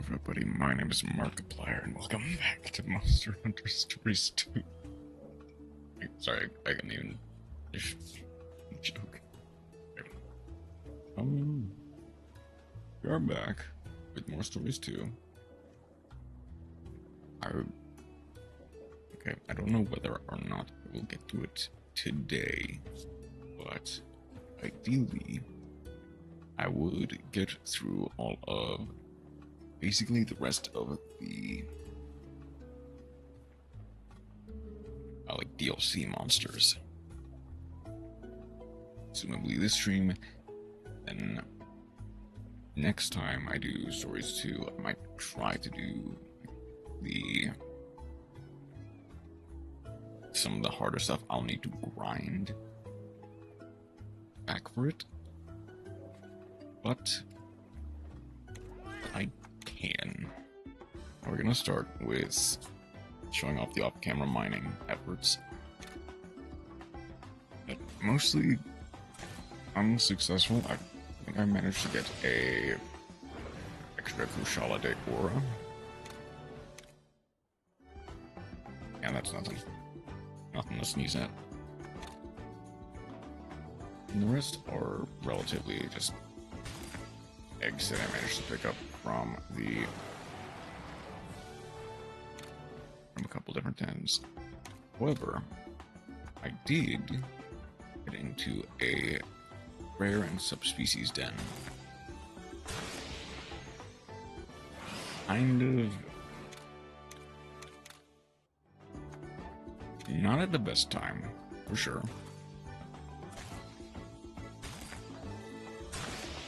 everybody, my name is Markiplier, and welcome back to Monster Hunter Stories 2. Sorry, I can't even joke. We are back with more Stories 2. I don't know whether or not we'll get to it today, but ideally, I would get through all of basically the rest of the like DLC monsters. Presumably this stream, then next time I do Stories 2, I might try to do some of the harder stuff. I'll need to grind back for it, but I can. We're gonna start with showing off the off-camera mining efforts. But mostly unsuccessful. I think I managed to get a extra Kushala de Aura. And that's nothing to sneeze at. And the rest are relatively just eggs that I managed to pick up from a couple different dens. However, I did get into a rare and subspecies den. Kind of not at the best time, for sure.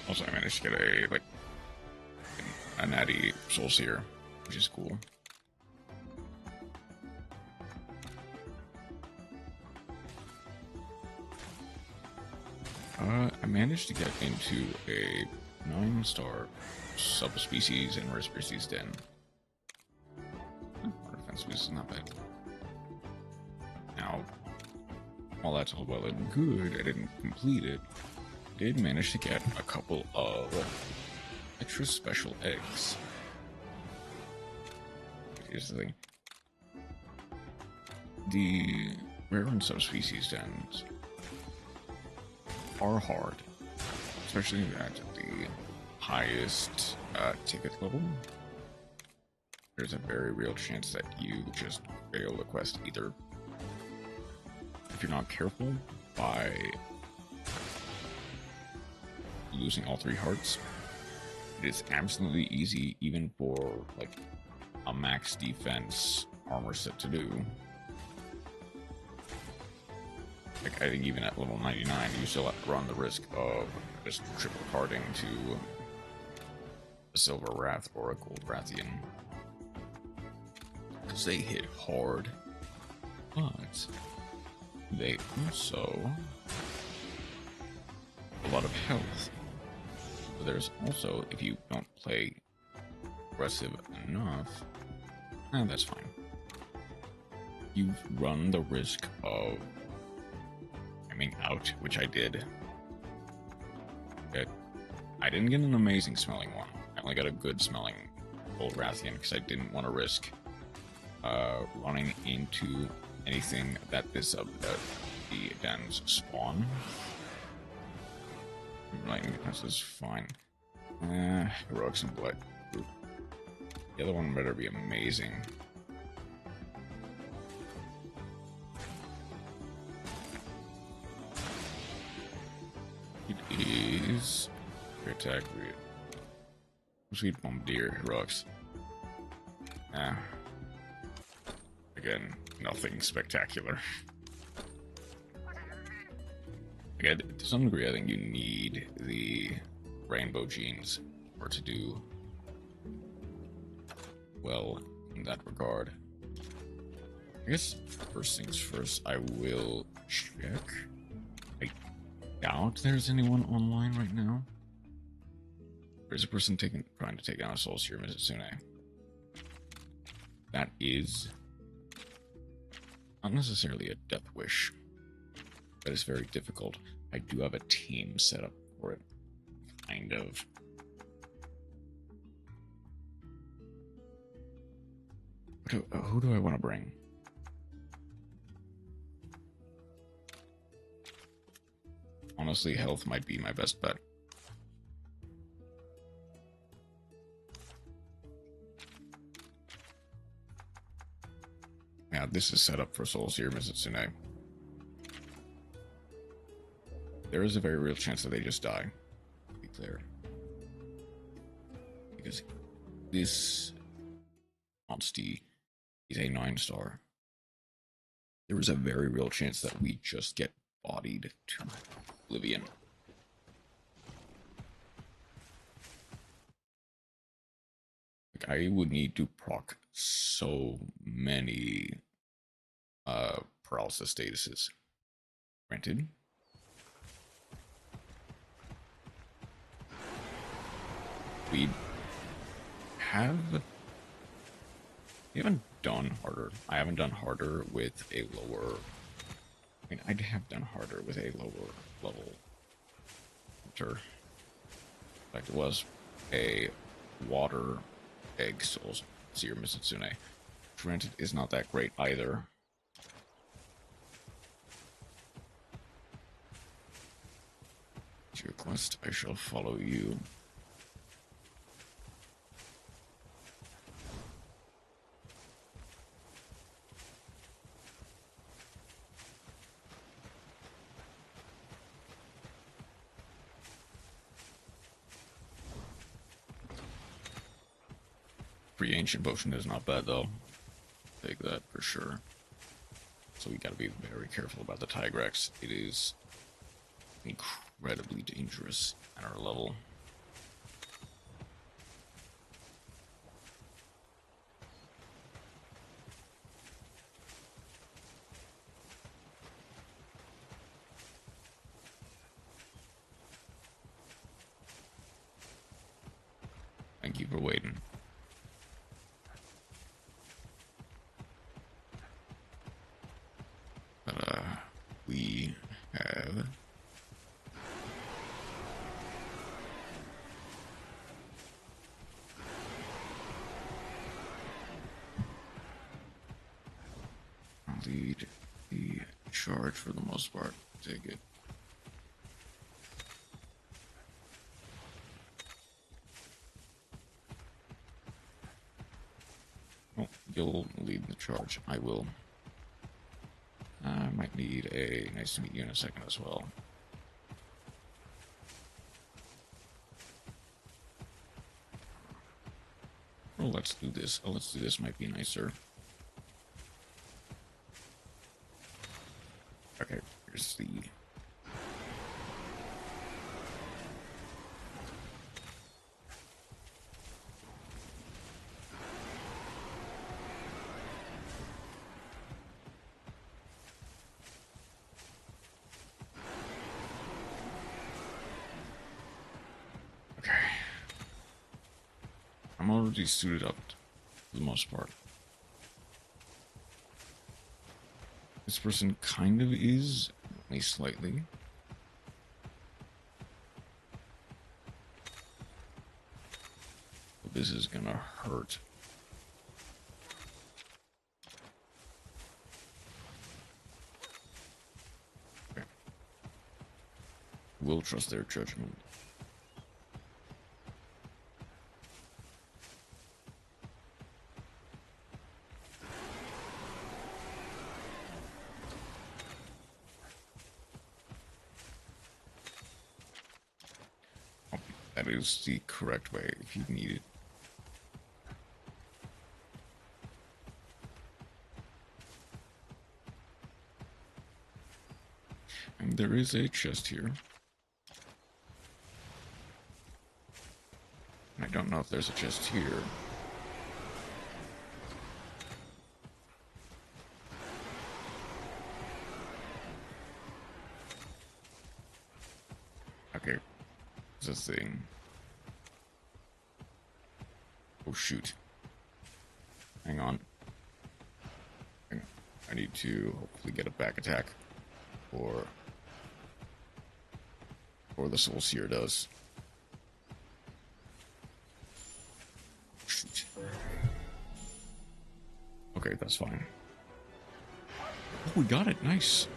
Also, I managed to get a natty soul seer, which is cool. I managed to get into a 9-star subspecies and rare species den. Our defense is not bad. Now, while that's all well and good, I didn't complete it. I did manage to get a couple of extra special eggs. Here's the thing. The rare and subspecies dens are hard, especially at the highest ticket level. There's a very real chance that you just fail the quest, either if you're not careful by losing all 3 hearts. It is absolutely easy, even for like a max defense armor set to do. Like, I think even at level 99, you still have to run the risk of just triple carding to a Silver Wrath or a Gold Wrathian, because they hit hard, but they also have a lot of health. There's also, if you don't play aggressive enough, that's fine. You run the risk of out, which I did. I didn't get an amazing smelling one. I only got a good smelling Gold Wrathian because I didn't want to risk running into anything that the dens spawn. Lightning defense is fine. Heroics and blood. The other one better be amazing. It is attack read. Sweet Bombardier Heroics. Again, nothing spectacular. Again, to some degree, I think you need the rainbow genes for to do well in that regard. I guess first things first, I will check. I doubt there's anyone online right now. There's a person trying to take down a soul seer Mizusune. That is not necessarily a death wish, but it's very difficult. I do have a team set up for it, kind of. Who do I want to bring? Honestly, health might be my best bet. Yeah, this is set up for souls here, Mizitsune. There is a very real chance that they just die, to be clear. Because this Monstie is a 9-star. There is a very real chance that we just get bodied to oblivion. Like, I would need to proc so many paralysis statuses. Granted, we haven't done harder. I haven't done harder with a lower. I mean, I have done harder with a lower level hunter. In fact, it was a water egg souls seer Mizitsune. Granted, is not that great either. To your quest, I shall follow you. Free ancient potion is not bad though. Take that for sure. So we gotta be very careful about the Tigrex. It is incredibly dangerous at our level. Thank you for waiting. But we have lead the charge for the most part. Take it. Oh, you'll lead the charge. I will. I might need a nice to meet you in a second as well. Oh, let's do this. Oh, let's do this. Might be nicer. Okay, here's the... Okay. I'm already suited up for the most part. This person kind of is, at least slightly. But this is gonna hurt. Okay. We'll trust their judgment. That is the correct way if you need it. And there is a chest here. I don't know if there's a chest here. Okay. This thing. Oh shoot. Hang on. I need to hopefully get a back attack. Or the Soul Seer does. Shoot. Okay, that's fine. Oh, we got it. Nice.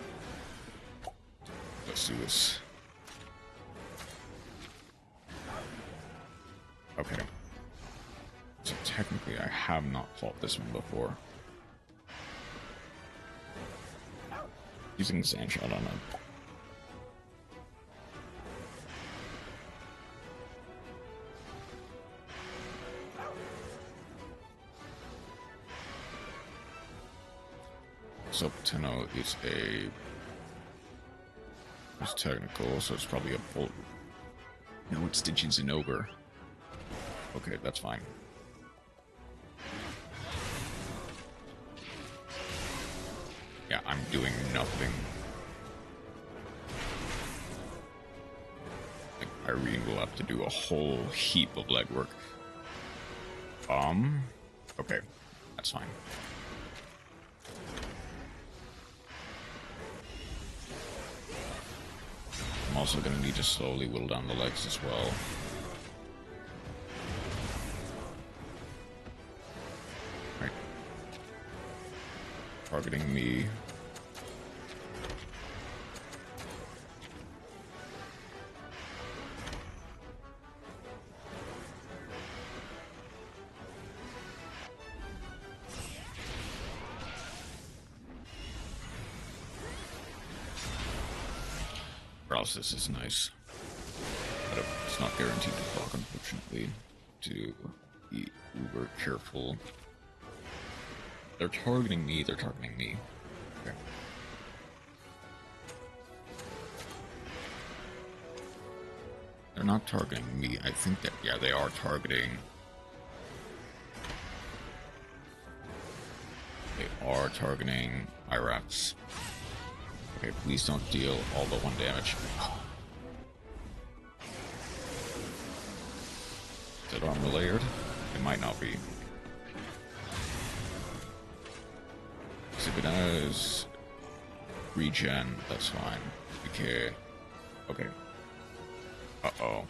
Let's do this. Okay. So technically, I have not fought this one before. Using Sand Shot on it. So Tenno is it's technical, so it's probably a bolt. No, it's Stitching's an ogre. Okay, that's fine. Yeah, I'm doing nothing. Like, Irene will have to do a whole heap of legwork. Okay, that's fine. I'm also going to need to slowly whittle down the legs as well. Right. Targeting me. This is nice, but it's not guaranteed to block, unfortunately. To be uber careful. They're targeting me. Okay. They're not targeting me. I think that, yeah, they are targeting. They are targeting Irax. Okay, please don't deal all the 1 damage. Is it armor layered? It might not be. So if it has regen, that's fine. Okay. Okay. Uh-oh.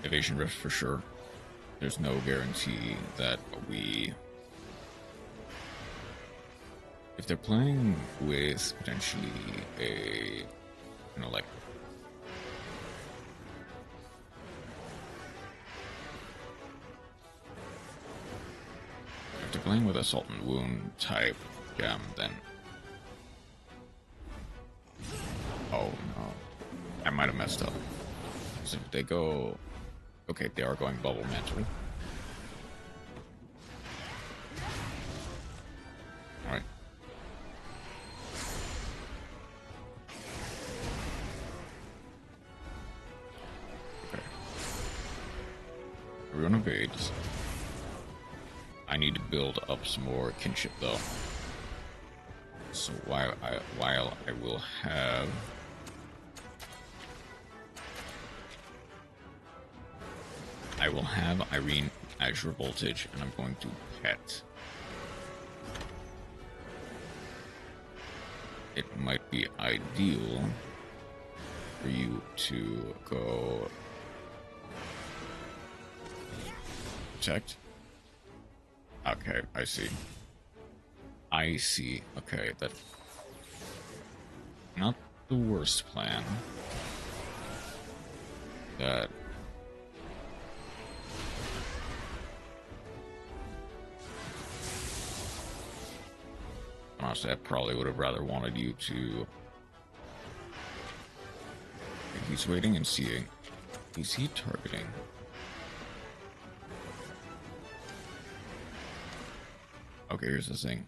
Evasion Rift for sure. There's no guarantee that we... If they're playing with potentially a... You know, like... If they're playing with Assault and Wound type gem, then... Oh, no. I might have messed up. So if they go... Okay, they are going Bubble Mantle. Alright. Okay. Everyone evades. I need to build up some more kinship, though. So while I will have... I will have Irene Azure Voltage, and I'm going to pet. It might be ideal for you to go protect. Okay, I see. I see. Okay, that's not the worst plan. That... Honestly, I probably would have rather wanted you to... He's waiting and seeing. Is he targeting? Okay, here's the thing.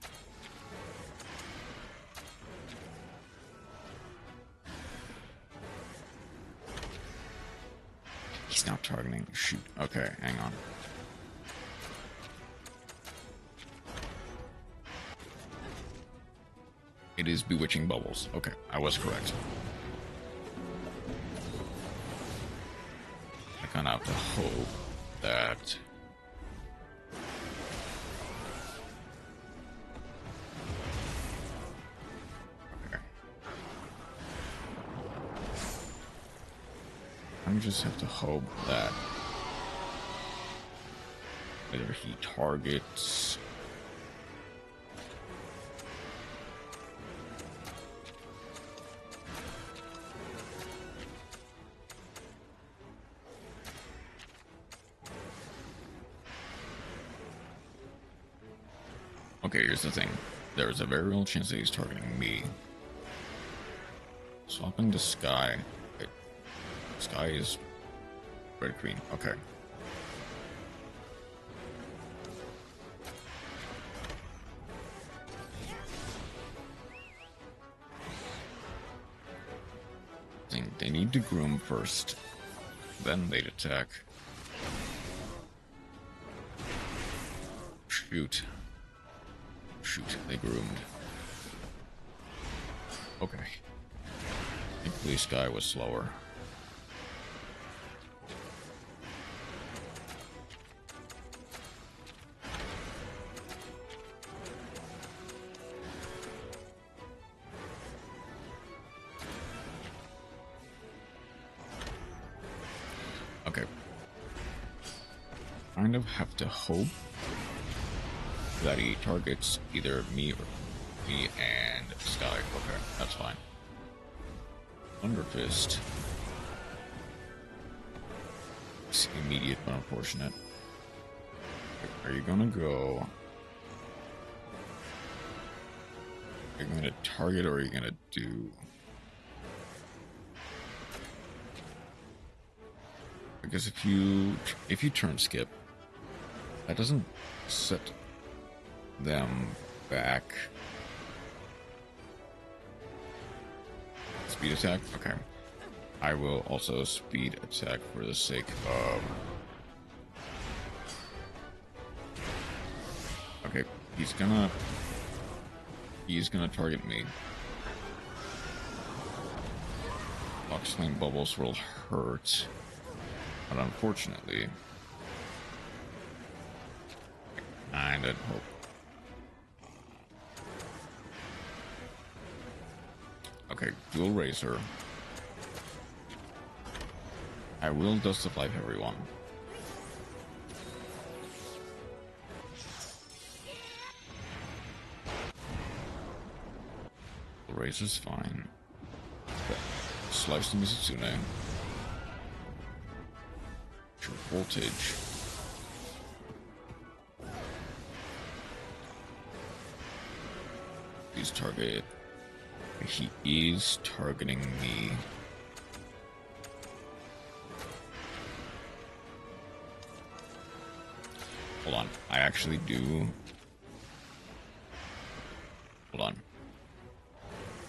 He's not targeting. Shoot. Okay, hang on. It is Bewitching Bubbles. Okay, I was correct. I kind of have to hope that... Okay. I just have to hope that either he targets okay, here's the thing. There's a very real chance that he's targeting me. Swapping to Sky. Wait. Sky is red queen. Okay. They need to groom first, then they'd attack. Shoot. Shoot, they groomed. Okay. Thankfully, Sky was slower. Okay. Kind of have to hope that he targets either me or me and Sky. Okay, that's fine. Thunder Fist. It's immediate but unfortunate. Are you gonna go? Are you gonna target or are you gonna do? Because if you turn skip, that doesn't set them back. Speed attack? Okay. I will also speed attack for the sake of... Okay, he's gonna target me. Box Flame Bubbles will hurt. But unfortunately... I did hope. Okay, dual razor. I will Dust of Life everyone. The razor's fine. Okay. Slice the Mizitsune. True voltage. Please target. He is targeting me. Hold on. I actually do. Hold on.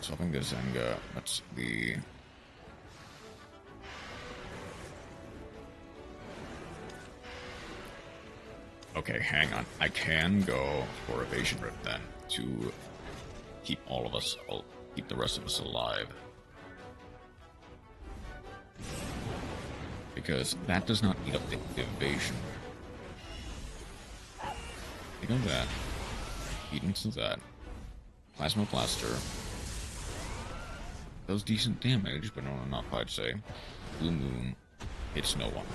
Swapping the Zenga. That's the... Okay, hang on. I can go for Evasion Rip then to keep all of us... keep the rest of us alive. Because that does not eat up the evasion. Think of that. Eat into that. Plasma Blaster. Does decent damage, but no, not I'd say. Blue Moon hits no one.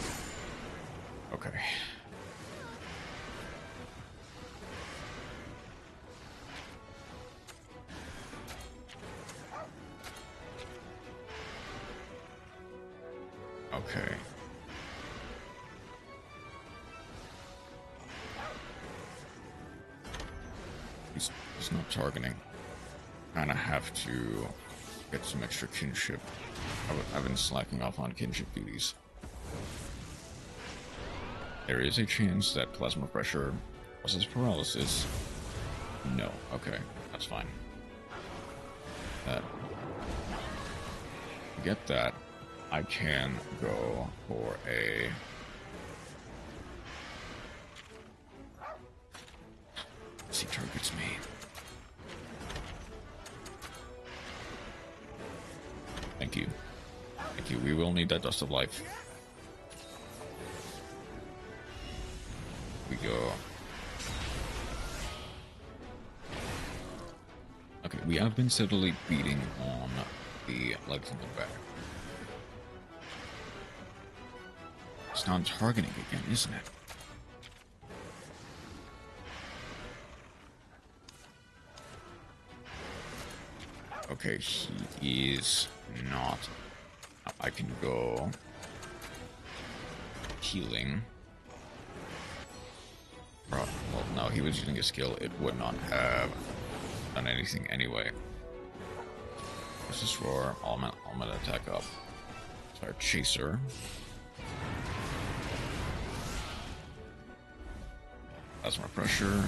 Okay. Okay. He's not targeting. Kinda have to get some extra kinship. I've been slacking off on kinship duties. There is a chance that Plasma Pressure causes paralysis. No. Okay. That's fine. That. Get that. I can go for a... He targets me. Thank you. Thank you. We will need that Dust of Life. We go. Okay, we have been steadily beating on the legs and the back. It's not targeting again, isn't it? Okay, he is not. I can go healing. Well, no, he was using a skill. It would not have done anything anyway. This is for I'm gonna attack up. It's our chaser. That's more pressure.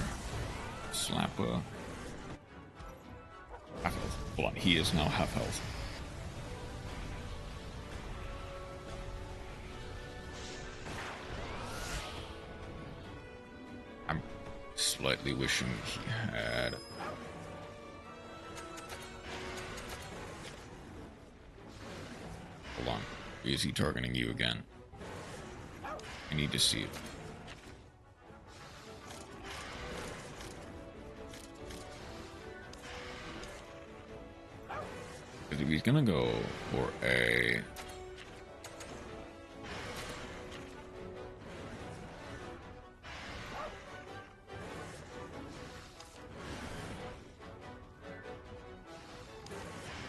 Slapper. Half health. Hold on, he is now half health. I'm slightly wishing he had. Hold on. Is he targeting you again? I need to see it. If he's gonna go for a...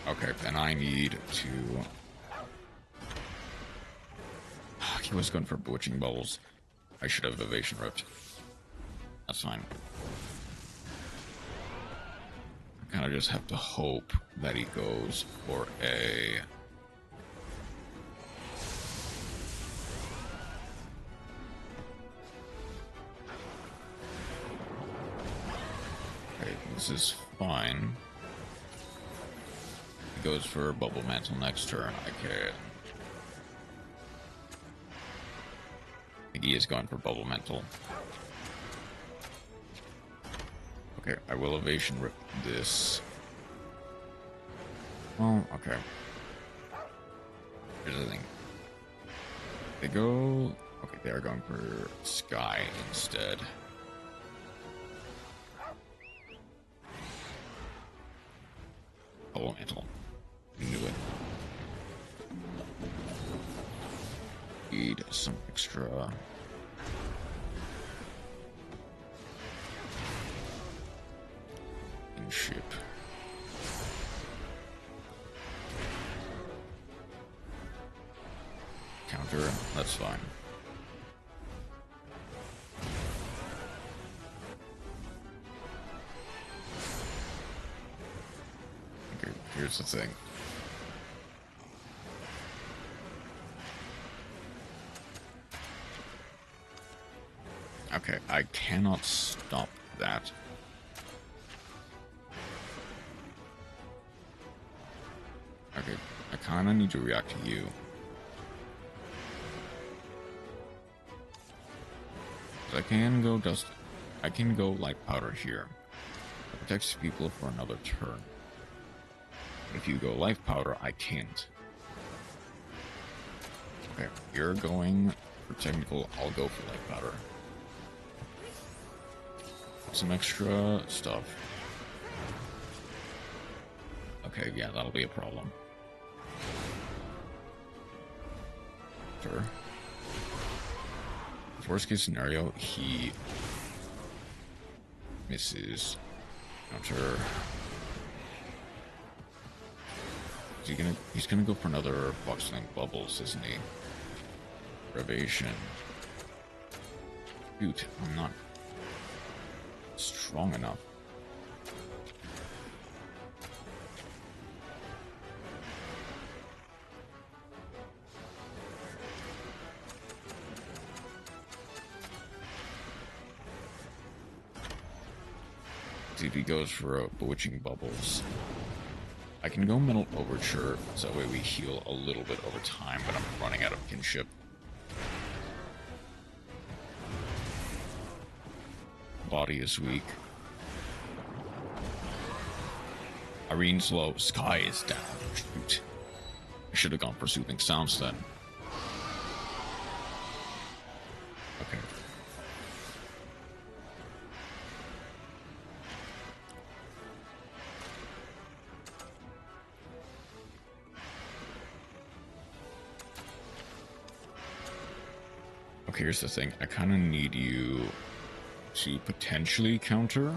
Okay, then I need to... He was going for bewitching bubbles. I should have evasion ripped. That's fine. I kind of just have to hope that he goes for a... Okay, this is fine. He goes for Bubble Mantle next turn. I think he is going for Bubble Mantle. Okay, I will evasion rip this. Oh, okay. Here's the thing. They go... Okay, they are going for Sky instead. Bubble Mantle. Knew it. Need some extra... ship. Counter, that's fine. Okay, here's the thing. Okay, I cannot stop that. Okay, I kind of need to react to you. I can go dust. I can go light powder here. It protects people for another turn. But if you go life powder, I can't. Okay, you're going for technical. I'll go for light powder. Some extra stuff. Okay, yeah, that'll be a problem. Sure. Worst case scenario, he misses. Counter. He's gonna go for another boxing bubbles, isn't he? Privation. Shoot, I'm not strong enough. If he goes for a bewitching bubbles, I can go mental overture, so that way we heal a little bit over time, but I'm running out of kinship. Body is weak. Irene's low. Sky is down. Shoot. I should have gone for soothing sounds then. Okay. Okay, here's the thing. I kind of need you to potentially counter.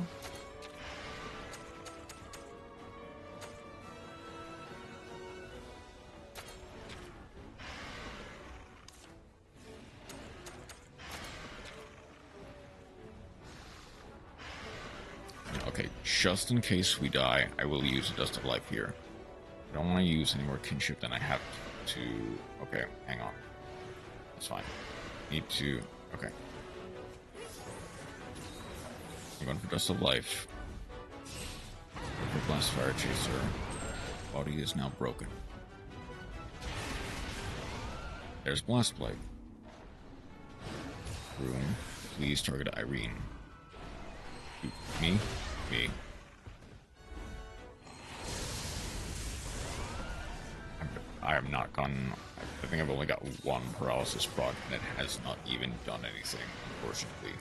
Okay, just in case we die, I will use a Dust of Life here. I don't want to use any more kinship than I have to... Okay, hang on. That's fine. Need to... Okay. I'm going for Dust of Life. For Blast Fire Chaser. Body is now broken. There's Blast Plague. Room. Please target Irene. Me? Me. I have not gotten... I think I've only got one paralysis proc, and it has not even done anything, unfortunately.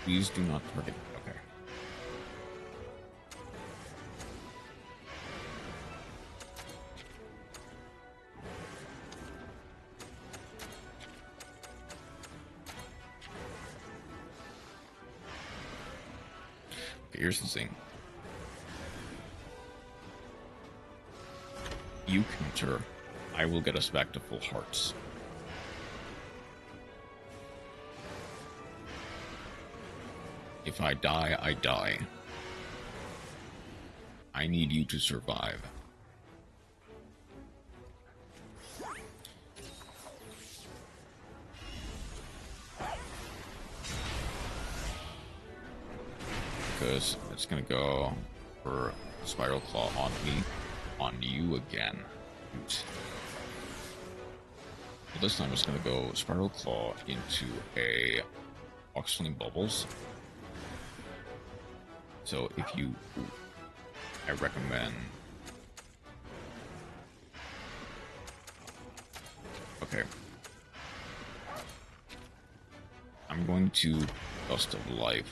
Please do not target... Okay. Okay, here's the thing. You counter, I will get us back to full hearts. If I die, I die. I need you to survive. Because it's gonna go for Spiral Claw on me. On you again. Oops. Well, this time it's going to go Spiral Claw into a Oxflame Bubbles. So if you... I recommend... Okay. I'm going to Dust of Life.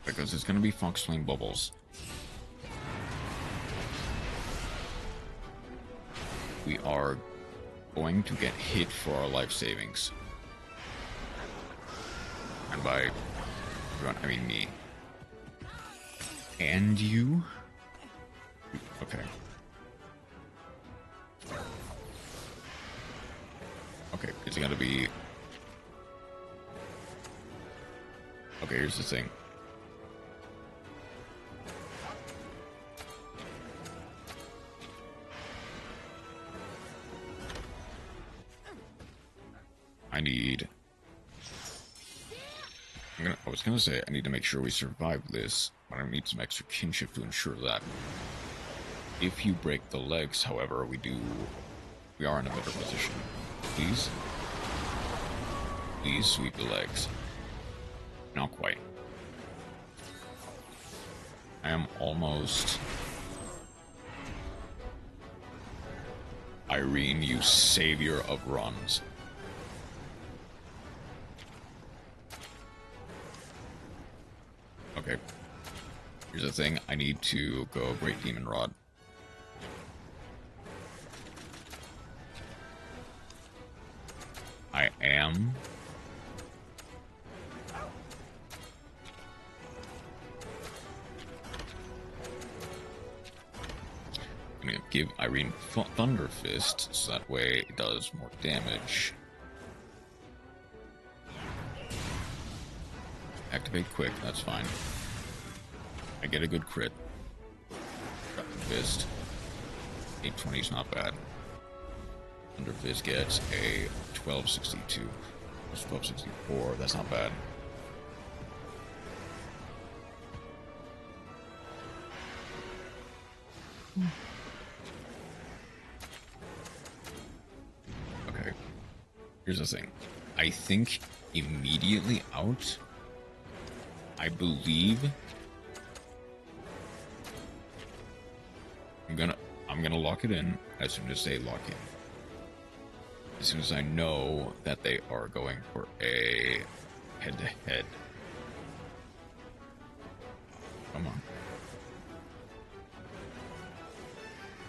Because it's going to be Foxflame Bubbles. We are going to get hit for our life savings. And by everyone, I mean me. And you? Okay. Okay, it's going to be... Okay, here's the thing. I need... I was gonna say I need to make sure we survive this, but I need some extra kinship to ensure that. If you break the legs, however, we are in a better position. Please? Please sweep the legs. Not quite. I am almost... Irene, you savior of runs. Okay. Here's the thing. I need to go Great Demon Rod. I am. I'm going to give Irene Thunder Fist, so that way it does more damage. Activate quick, that's fine. I get a good crit. Got the fist. 820 is not bad. Thunder Fist gets a 1262. That's 1264, that's not bad. Okay. Here's the thing. I think immediately out... I believe I'm gonna lock it in as soon as they lock in. As soon as I know that they are going for a head-to-head. Come on.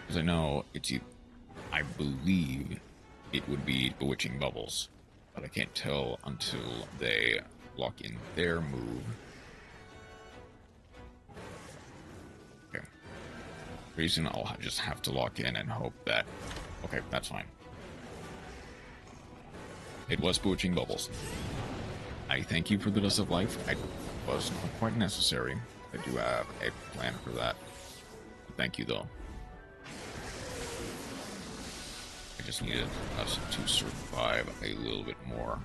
Because I know it's I believe it would be Bewitching Bubbles, but I can't tell until they lock in their move. Okay. Reason I'll just have to lock in and hope that... Okay, that's fine. It was Bewitching Bubbles. I thank you for the Dust of Life. It was not quite necessary. I do have a plan for that. Thank you, though. I just needed us to survive a little bit more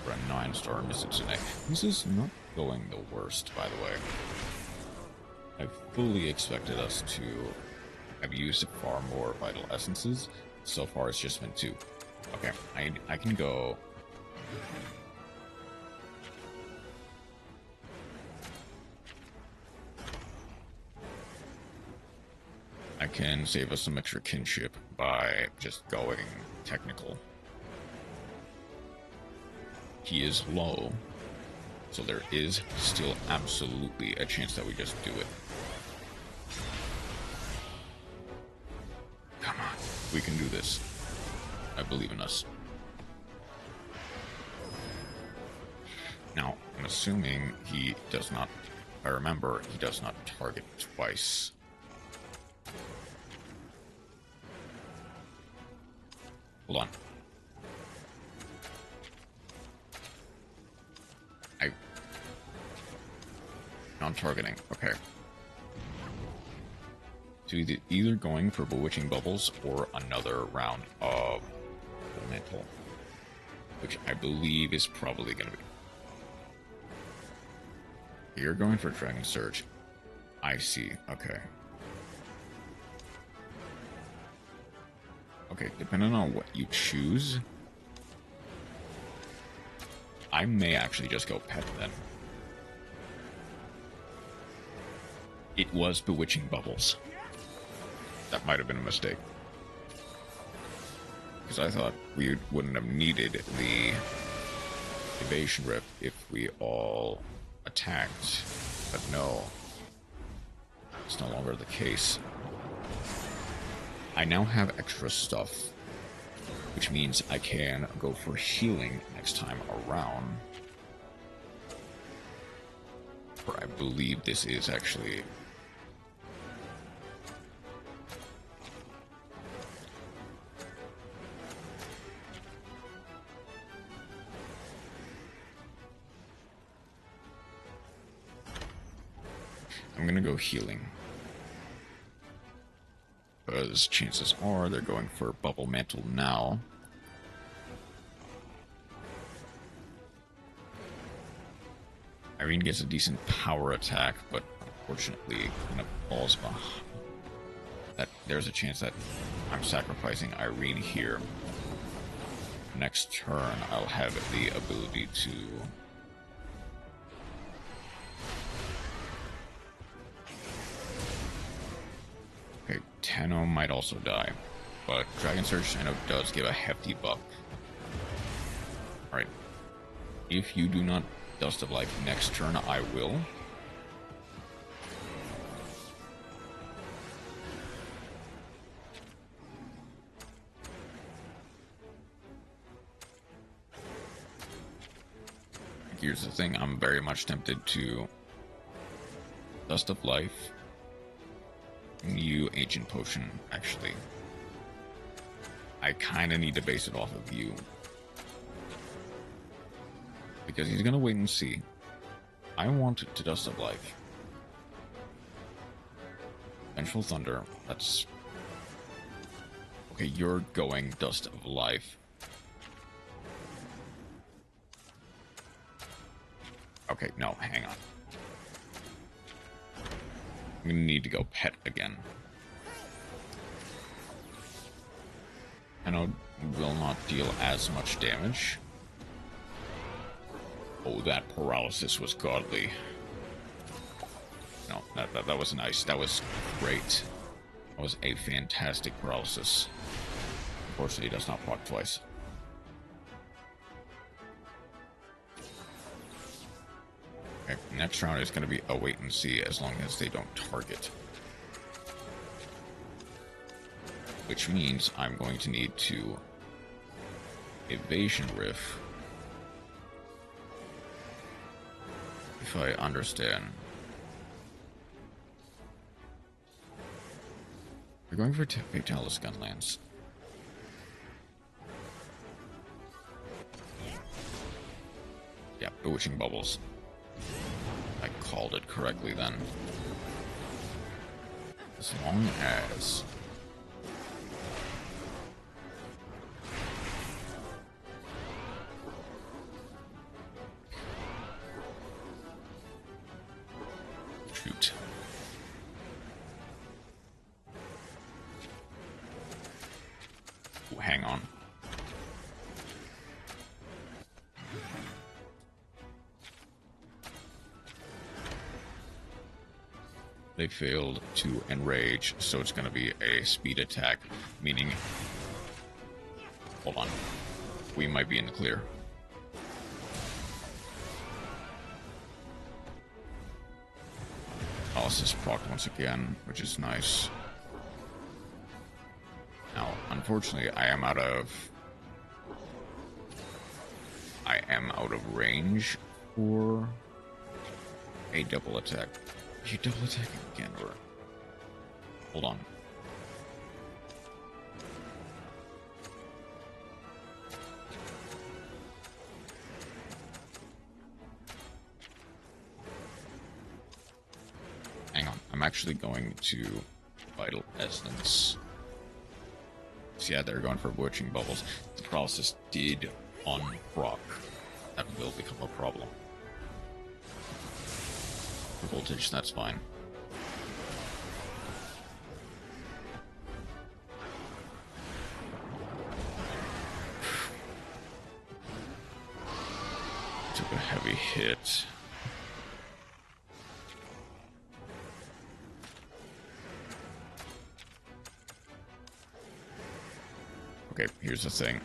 for a 9-star mission tonight. This is not going the worst, by the way. I fully expected us to have used far more Vital Essences. So far, it's just been 2. Okay, I can go... I can save us some extra kinship by just going technical. He is low, so there is still absolutely a chance that we just do it. Come on, we can do this. I believe in us. Now, I'm assuming he does not... I remember, he does not target twice. Hold on. Non-targeting. Okay. So either going for Bewitching Bubbles or another round of Elemental, which I believe is probably going to be. You're going for Dragon Surge. I see. Okay. Okay, depending on what you choose, I may actually just go Pet then. It was Bewitching Bubbles. That might have been a mistake. Because I thought we wouldn't have needed the Evasion Rip if we all attacked. But no. It's no longer the case. I now have extra stuff, which means I can go for healing next time around. For I believe this is actually... I'm gonna go healing. Because chances are they're going for Bubble Mantle now. Irene gets a decent power attack, but unfortunately kind of falls behind. There's a chance that I'm sacrificing Irene here. Next turn, I'll have the ability to... Okay, Tenno might also die, but Dragon Surge I know does give a hefty buff. Alright, if you do not Dust of Life next turn, I will. Here's the thing, I'm very much tempted to Dust of Life. New Ancient Potion, actually. I kind of need to base it off of you. Because he's going to wait and see. I want to Dust of Life. Vengeful Thunder, that's... Okay, you're going Dust of Life. Okay, no, hang on. I'm gonna need to go Pet again. Tenno will not deal as much damage. Oh, that paralysis was godly. No, that was nice. That was great. That was a fantastic paralysis. Unfortunately, it does not proc twice. Okay, next round is going to be a wait and see as long as they don't target. which means I'm going to need to evasion riff, if I understand. We're going for Fatalis Gunlance. Yeah, Bewitching Bubbles. I called it correctly then. As long as... Shoot. Ooh, hang on. They failed to enrage, so it's going to be a speed attack, meaning... Hold on. We might be in the clear. Analysis proc once again, which is nice. Now, unfortunately, I am out of range for a double attack. You double attack again, or... Hold on. Hang on. I'm actually going to Vital Essence. So yeah, they're going for Bewitching Bubbles. The process did unproc. That will become a problem. For voltage, that's fine. Took a heavy hit. Okay, here's the thing.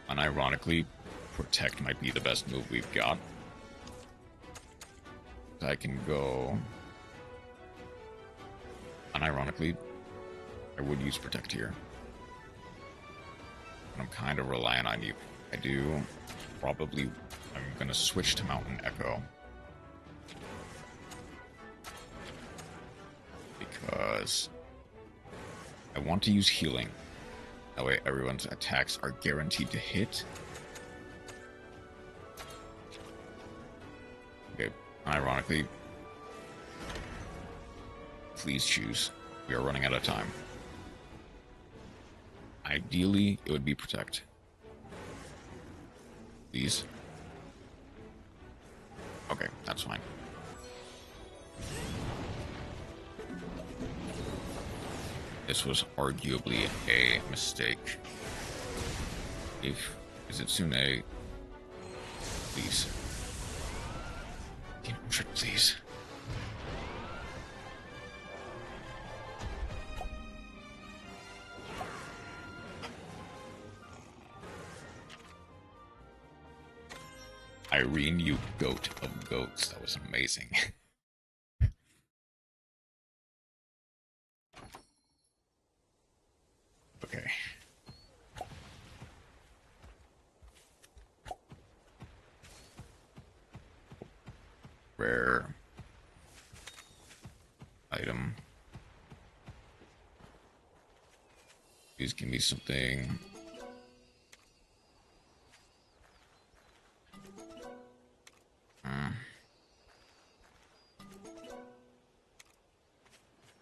Unironically, Protect might be the best move we've got. I can go... Unironically, I would use Protect here. But I'm kind of relying on you. I do probably... I'm gonna switch to Mountain Echo. Because... I want to use healing. That way everyone's attacks are guaranteed to hit. Okay, ironically, please choose. We are running out of time. Ideally, it would be Protect. Please. Okay, that's fine. This was arguably a mistake. Is it Tsune? Please. Trick, please. Irene, you goat of goats. That was amazing. Okay. Rare item. Please give me something.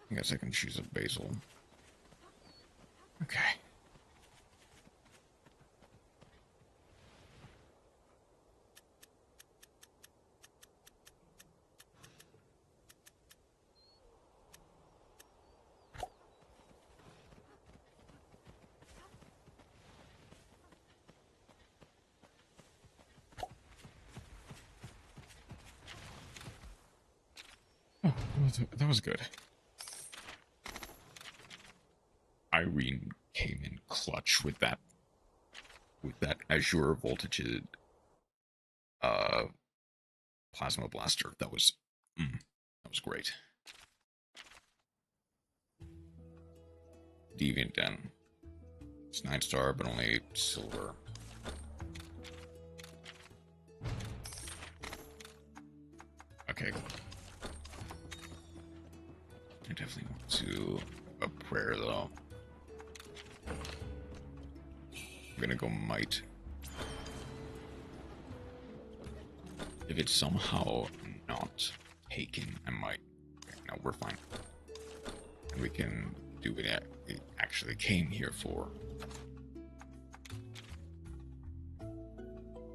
I guess I can choose a basil. Okay. Oh, that was good. Irene came in clutch with that Azure voltage plasma blaster. That was great. Deviant Den. It's 9-star, but only silver. Okay. I definitely want to a prayer though. I'm gonna go might. If it's somehow not taken, I might. Okay, no, we're fine. And we can do what it actually came here for.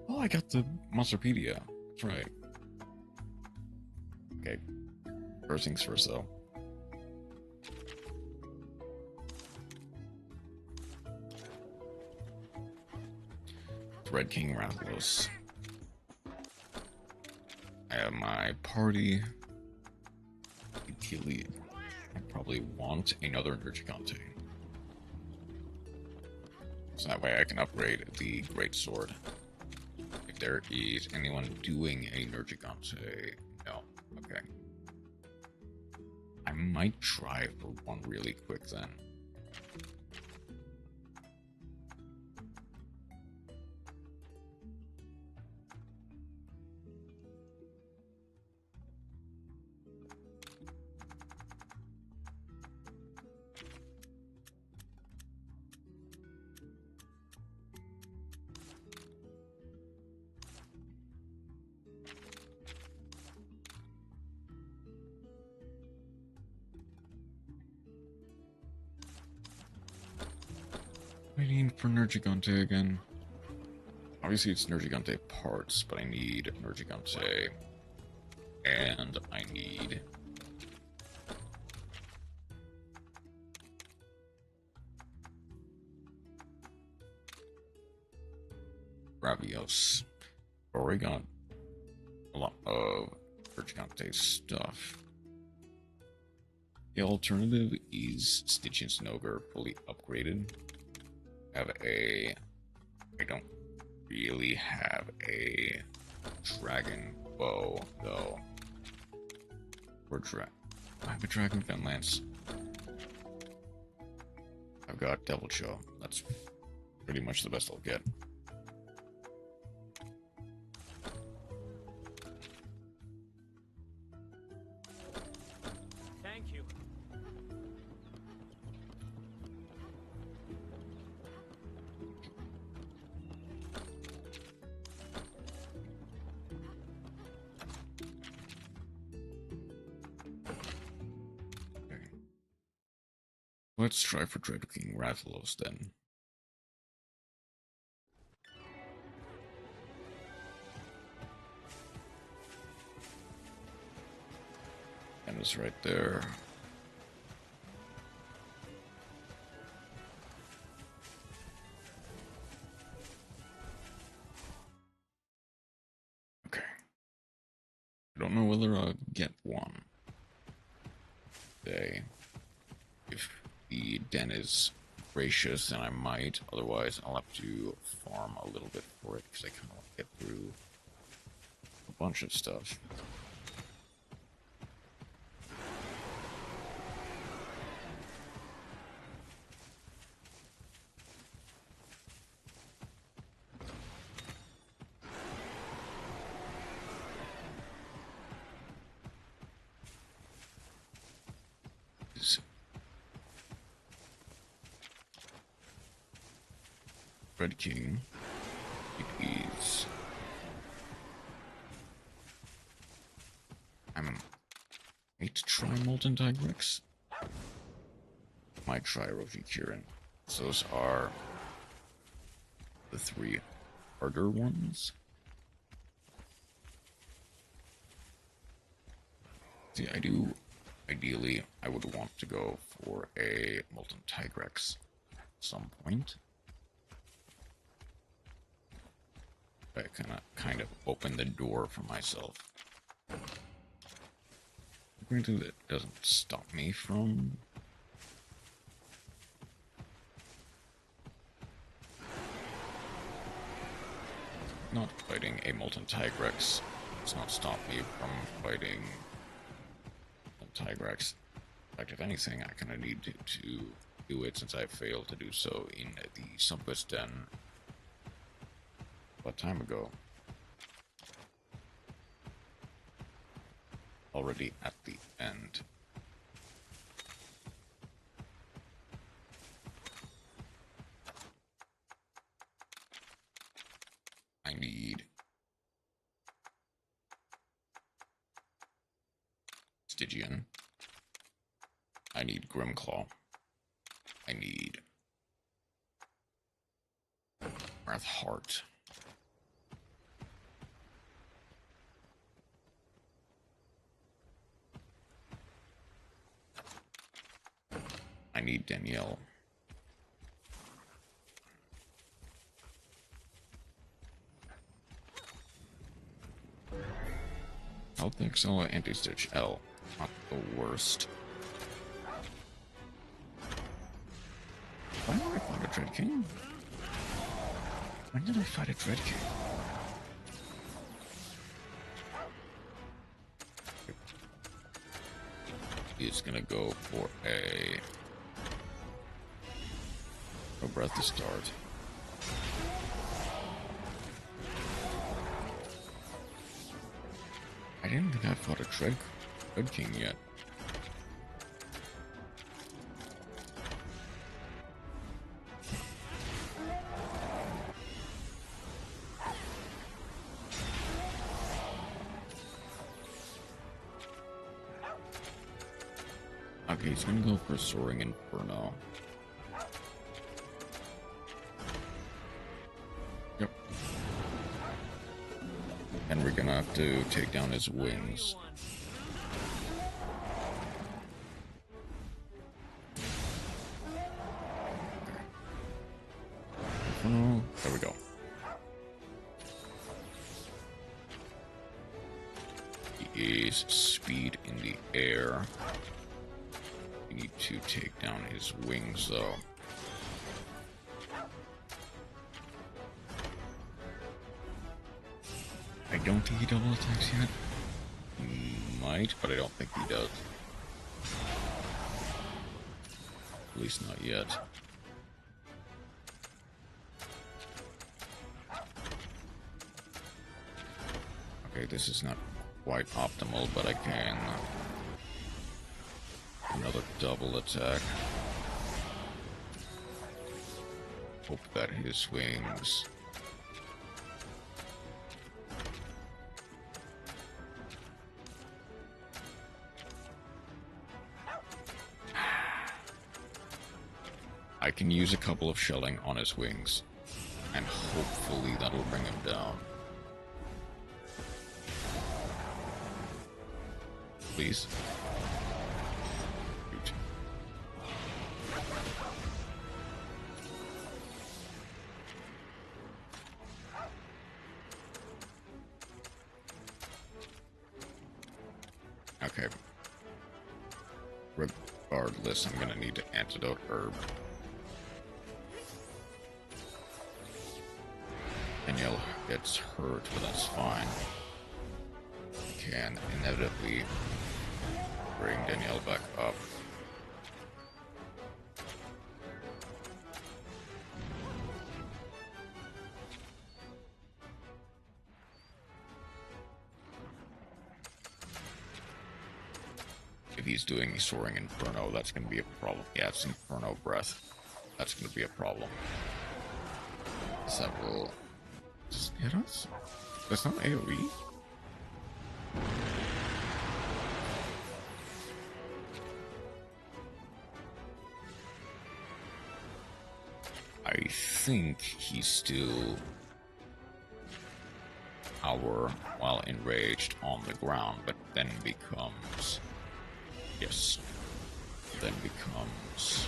Oh, I got the Monsterpedia. That's right. Okay. First things first, though. Red King Rathalos. I have my party. Ideally, I probably want another Nergigante. So that way I can upgrade the Great Sword. If there is anyone doing a Nergigante, no. Okay. I might try for one really quick then. Waiting for Nergigante again. Obviously it's Nergigante parts, but I need Nergigante. And I need... Ravios. Already got a lot of Nergigante stuff. The alternative is Stitch and Snogre fully upgraded. I don't really have a dragon bow though. I have a dragon fin lance. I've got Devil Show. That's pretty much the best I'll get. Thank you. Let's try for Dread King Rathalos then. And it's right there. Okay. I don't know whether I'll get one today. If the den is gracious, then I might. Otherwise, I'll have to farm a little bit for it because I kind of want to get through a bunch of stuff. Red King. It is. I might try Molten Tigrex. Might try Roshi Kirin. So those are the three harder ones. See, ideally, I would want to go for a Molten Tigrex at some point. I kind of open the door for myself. Granted, that doesn't stop me from not fighting a Molten Tigrex. Does not stop me from fighting Tigrex. In fact, if anything, I kind of need to do it since I failed to do so in the Subquest Den what time ago. Already at the end. I need Stygian. I need Grimclaw. I need Wrath Heart. I need Danielle. Health Excel Anti-Stitch L. Not the worst. When did I fight a Dread King? When did I fight a Dread King? He's gonna go for a breath to start. I didn't think I fought a Dread King yet. Okay, he's gonna go for Soaring Inferno. Yep. And we're gonna have to take down his wings. Inferno. There we go. He is speed in the air. We need to take down his wings, though. I don't think he double attacks yet. He might, but I don't think he does. At least not yet. Okay, this is not quite optimal, but I can... Another double attack. Hope that his wings... I can use a couple of shelling on his wings, and hopefully that'll bring him down. Please. Shoot. Okay. Regardless, I'm gonna need to antidote herb. Danielle gets hurt, but that's fine. Can inevitably bring Danielle back up. If he's doing Soaring Inferno, that's going to be a problem. Yeah, it's Inferno Breath. That's going to be a problem. So that will just hit us? That's not AoE? I think he's still power while enraged on the ground, but then becomes... Yes. Then becomes...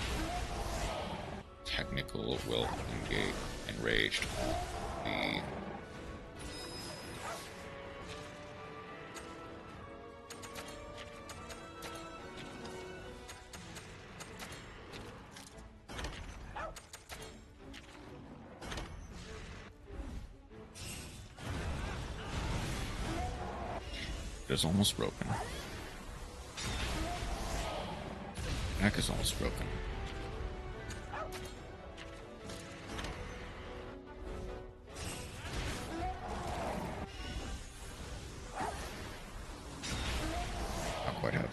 Technical will engage enraged on the... It's almost broken. Neck is almost broken.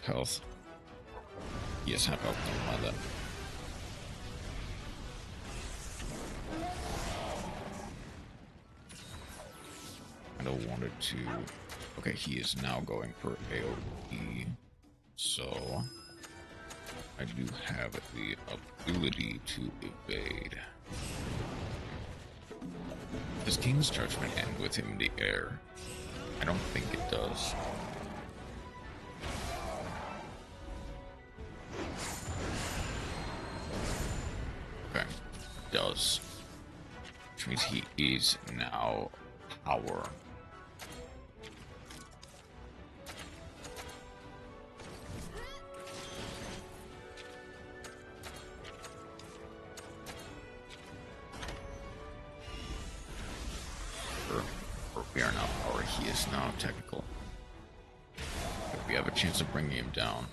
half health. Yes, half health. Never mind that. I don't wanted to. Okay, he is now going for AoE, so I do have the ability to evade. Does King's Judgment end with him in the air? I don't think it does. Okay, it does. Which means he is now power. We are now power. He is now technical. But we have a chance of bringing him down.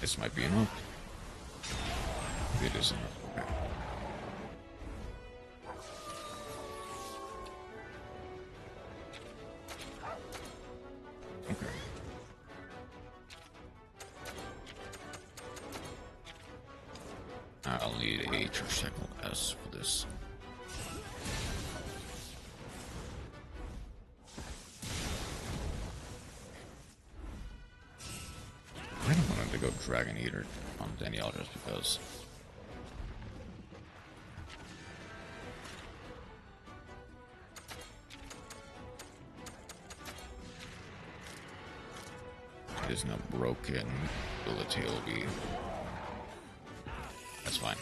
This might be enough. It is enough. Okay. Okay. I'll need a Church Cycle S for this. I don't want him to go Dragon Eater on Danielle just because. It is not broken. Will the tail be? That's fine.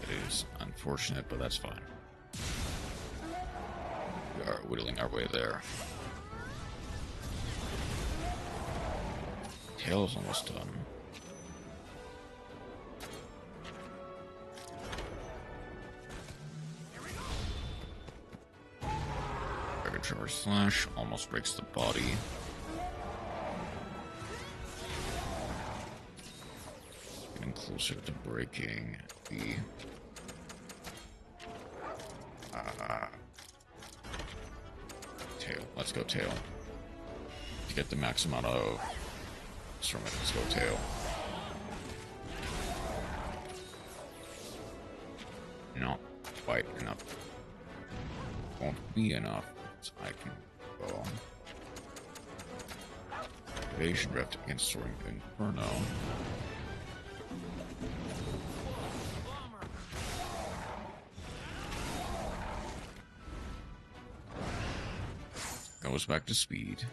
It is unfortunate, but that's fine. We are whittling our way there. Tail is almost done. Derogatory slash almost breaks the body. Getting closer to breaking the tail. Let's go tail. To get the max amount of instrument, let's go tail. Not quite enough. Won't be enough. So I can go. Evasion drift against Soaring Inferno. Goes back to speed.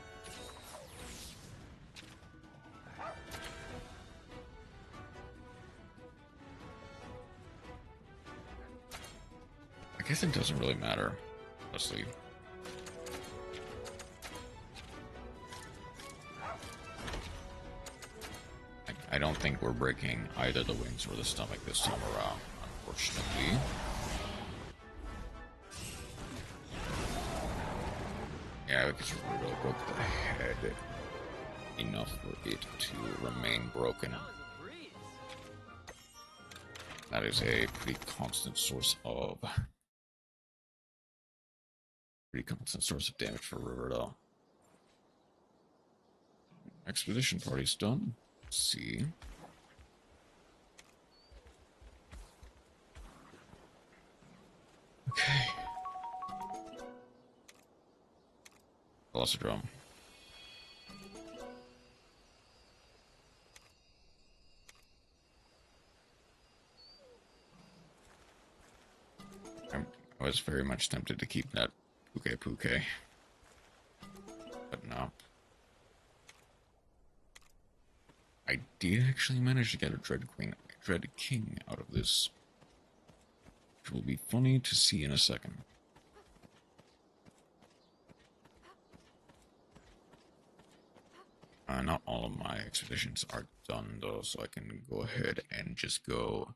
I guess it doesn't really matter, honestly. I don't think we're breaking either the wings or the stomach this time around, unfortunately. Yeah, because we really broke the head enough for it to remain broken. That is a pretty constant source of damage for River, though. Expedition party's done. Let's see. Okay. Velocidrome. I was very much tempted to keep that Pfp, but no. I did actually manage to get a Dread King out of this, which will be funny to see in a second. Not all of my expeditions are done though, so I can go ahead and just go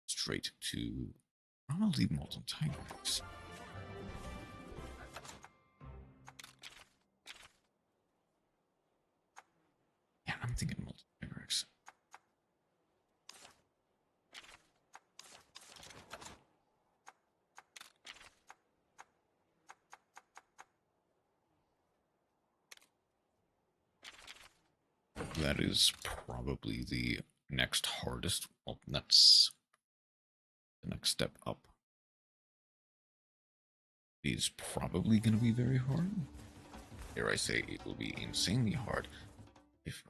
straight to. I'm gonna leave Molten Tigers. Yeah, I'm thinking Molten Tigers. that is probably the next hardest. Well, that's the next step up. It is probably going to be very hard. Dare I say it will be insanely hard if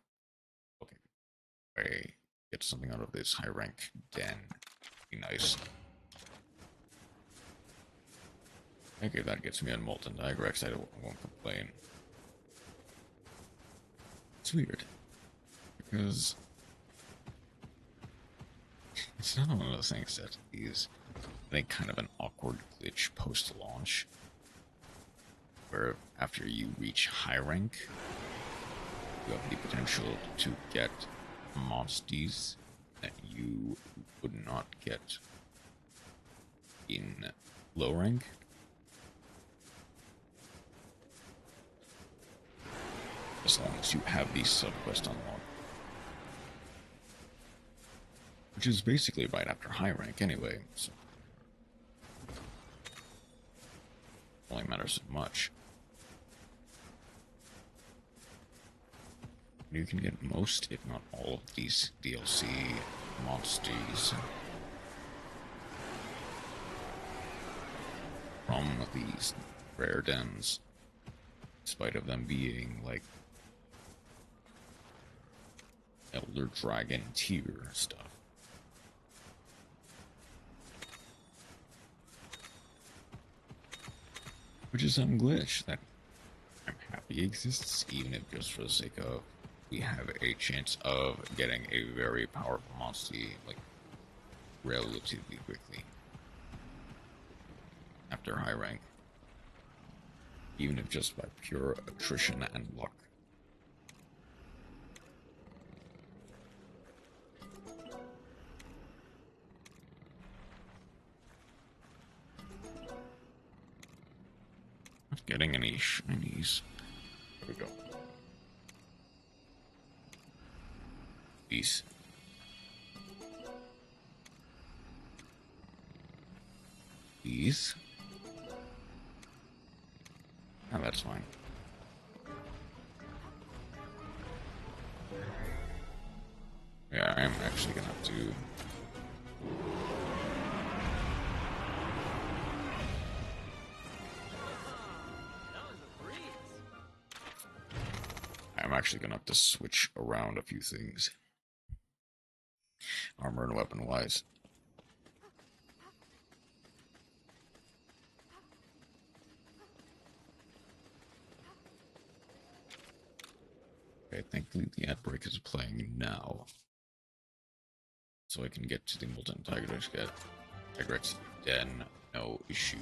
I get something out of this high rank den. Be nice. Okay, that gets me on Molten Digrex. I won't complain. It's weird because it's not one of those things that is, I think, kind of an awkward glitch post-launch, where after you reach high rank, you have the potential to get monsties that you would not get in low rank. As long as you have these sub-quests unlocked. Which is basically right after high rank anyway, so only matters so much. You can get most, if not all, of these DLC monsters from these rare dens, in spite of them being like Elder Dragon tier stuff. Which is some glitch that I'm happy exists, even if just for the sake of we have a chance of getting a very powerful monster like relatively quickly after high rank, even if just by pure attrition and luck. Not getting any shinies. There we go. These. These. Oh, that's fine. Yeah, I'm actually gonna have to. I'm actually gonna have to switch around a few things. Armor and weapon wise. Okay, thankfully the ad break is playing now. So I can get to the Molten Tigrex den, no issue.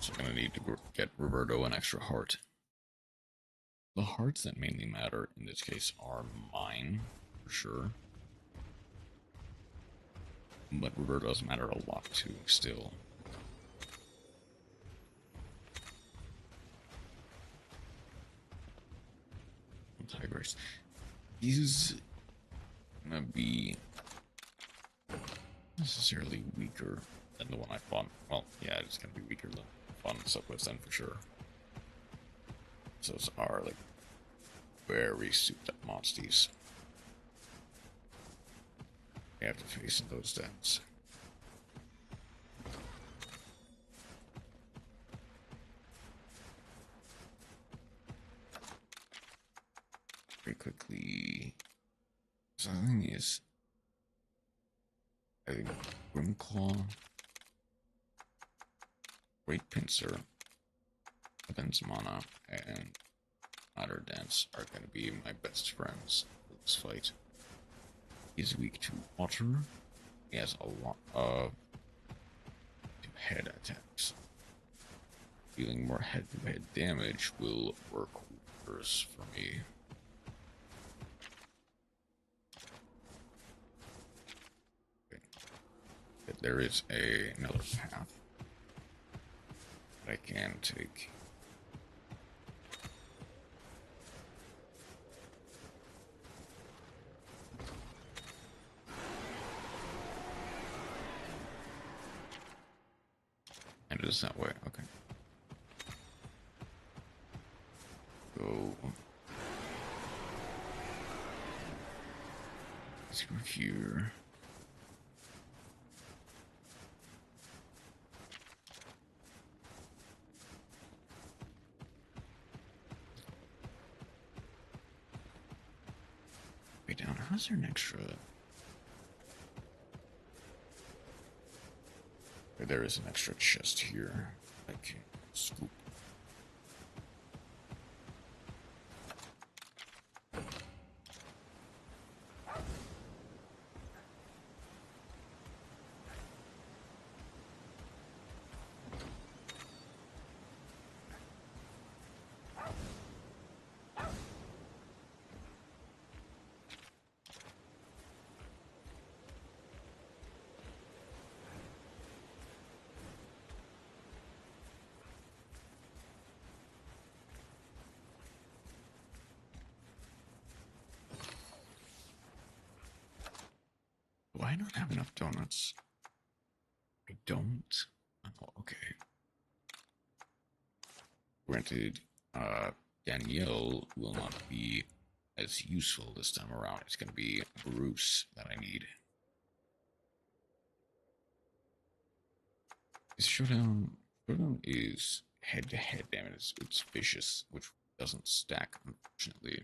So I'm going to need to get Roberto an extra heart. The hearts that mainly matter in this case are mine, for sure. But Roberto does matter a lot too, still. Tigers. He's gonna be necessarily weaker than the one I fought. Well, yeah, it's gonna be weaker than fun subquest then for sure. So those are like very souped up monsties. You have to face in those dens. Very quickly. So the thing is, I think Grimclaw, Great Pincer, Weapons Mana, and Otter Dance are going to be my best friends for this fight. He's weak to water. He has a lot of head attacks. Dealing more head-to-head damage will work wonders for me. Okay. Get there is another path that I can take. And it is that way, okay. Go through here. Way down. How's there an extra? There is an extra chest here. I can scoop. Do I not have enough donuts? I don't. Oh, okay. Granted, Danielle will not be as useful this time around. It's going to be Bruce that I need. This showdown is head-to-head damage. It's vicious, which doesn't stack, unfortunately.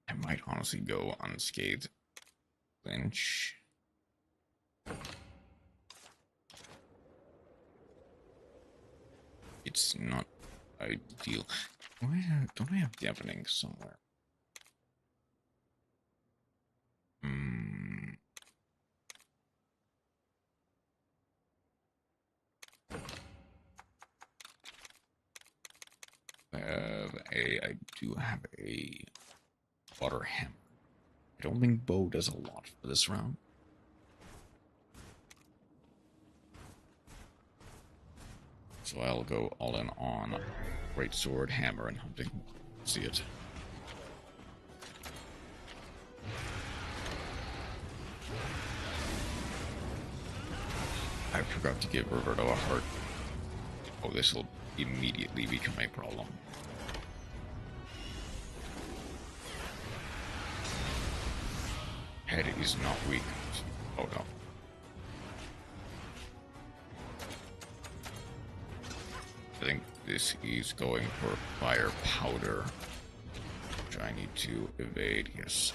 I might honestly go unscathed. Lynch. It's not ideal. Don't I have deafening somewhere? I do have a water hammer. I don't think bow does a lot for this round. So I'll go all in on great sword, hammer, and hunting. See it. I forgot to give Roberto a heart. Oh, this will immediately become a problem. Head is not weak. Oh no. I think this is going for fire powder, which I need to evade, yes.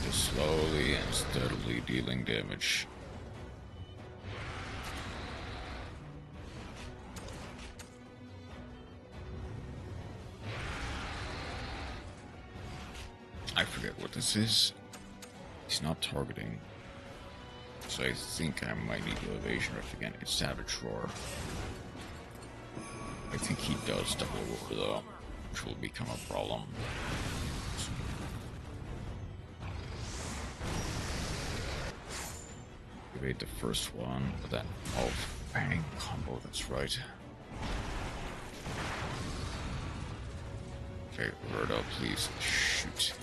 Just slowly and steadily dealing damage. I forget what this is. He's not targeting. So I think I might need to evasion rift again. It's Savage Roar. I think he does double roar though, which will become a problem. Evade the first one, but then bang combo, that's right. Okay, Roberto, please shoot.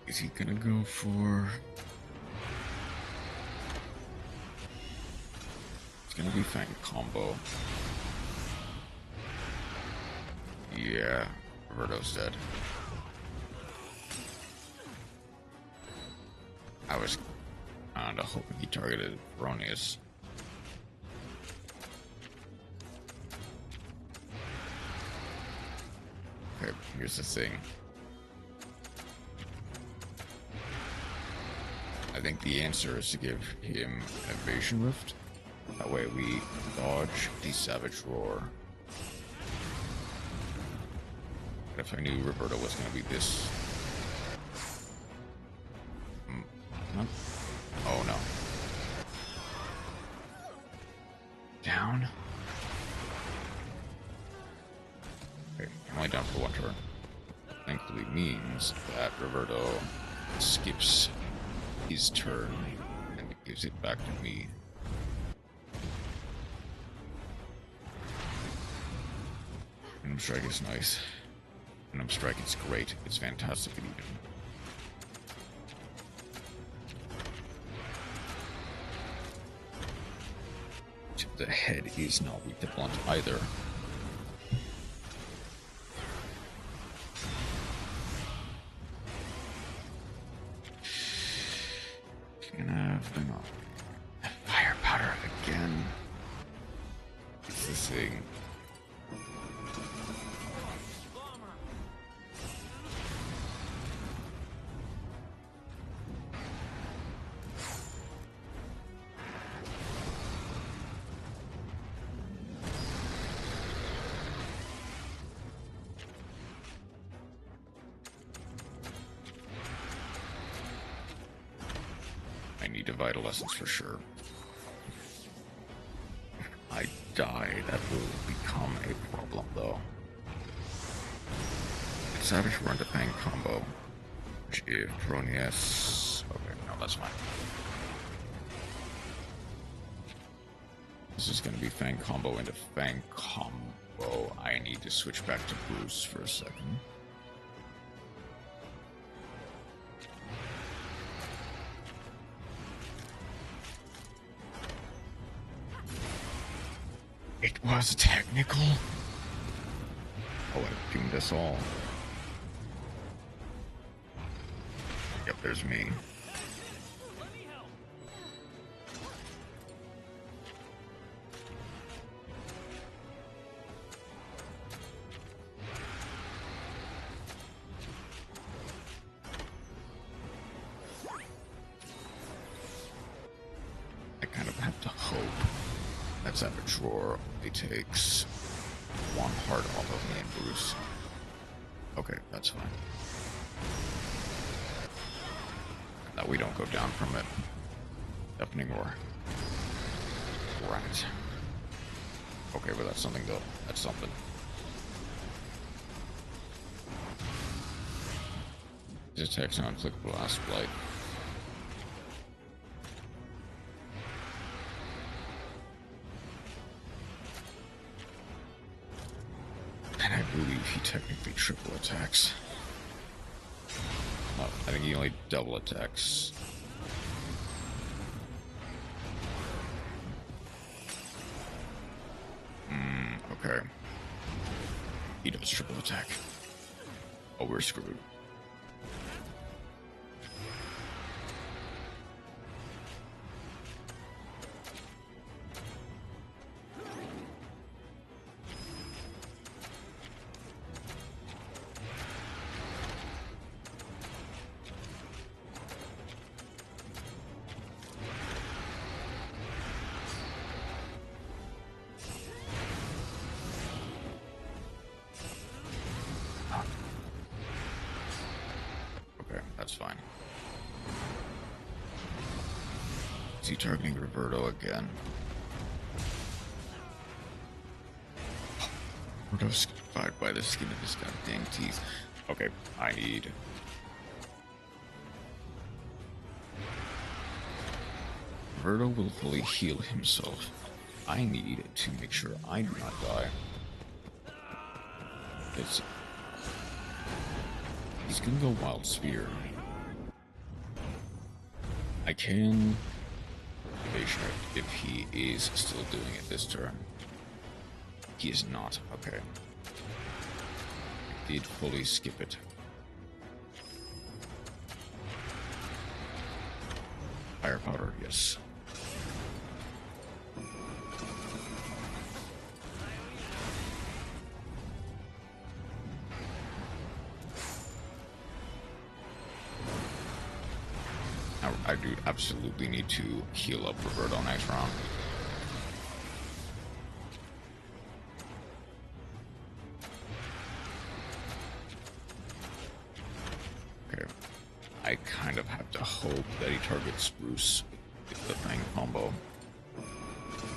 Is he gonna go for... It's gonna be Fang combo. Yeah, Roberto's dead. I was kinda hoping he targeted Erroneous. Okay, here's the thing. think the answer is to give him an evasion rift. That way we dodge the savage roar. If I knew Roberto was going to be this... No. Oh no. Down. Okay, I'm only down for one turn. Thankfully means that Roberto skips his turn and gives it back to me. Random strike is nice. Random strike is great. It's fantastic and even. The head is not weak to blunt either. Gonna have fire powder again. What's this thing? I need a vital essence for sure. I die, that will become a problem though. Savage run to Fang combo. Which if Pronius... Okay, no, that's fine. This is gonna be Fang combo into Fang combo. I need to switch back to Bruce for a second. It was technical. Oh, I doomed us all. Yep, there's me. I kind of have to hope that Savage Roar only takes one heart off of me and Bruce. Okay, that's fine. That we don't go down from it. Deafening Roar. Right. Okay, but that's something though. That's something. His attacks on click blast blight. And I believe he technically triple attacks. No, I think he only double attacks. Okay. He does triple attack. Oh, we're screwed. That's fine. Is he targeting Roberto again? Roberto's survived by the skin of his goddamn teeth. Okay, I need... Roberto will fully heal himself. I need to make sure I do not die. He's gonna go Wild Spear. I can evasion it if he is still doing it this turn. He is not. Okay. I did fully skip it. Fire powder, yes. Now I do absolutely need to heal up Roberto next round. Okay. I kind of have to hope that he targets Bruce with the Fang combo,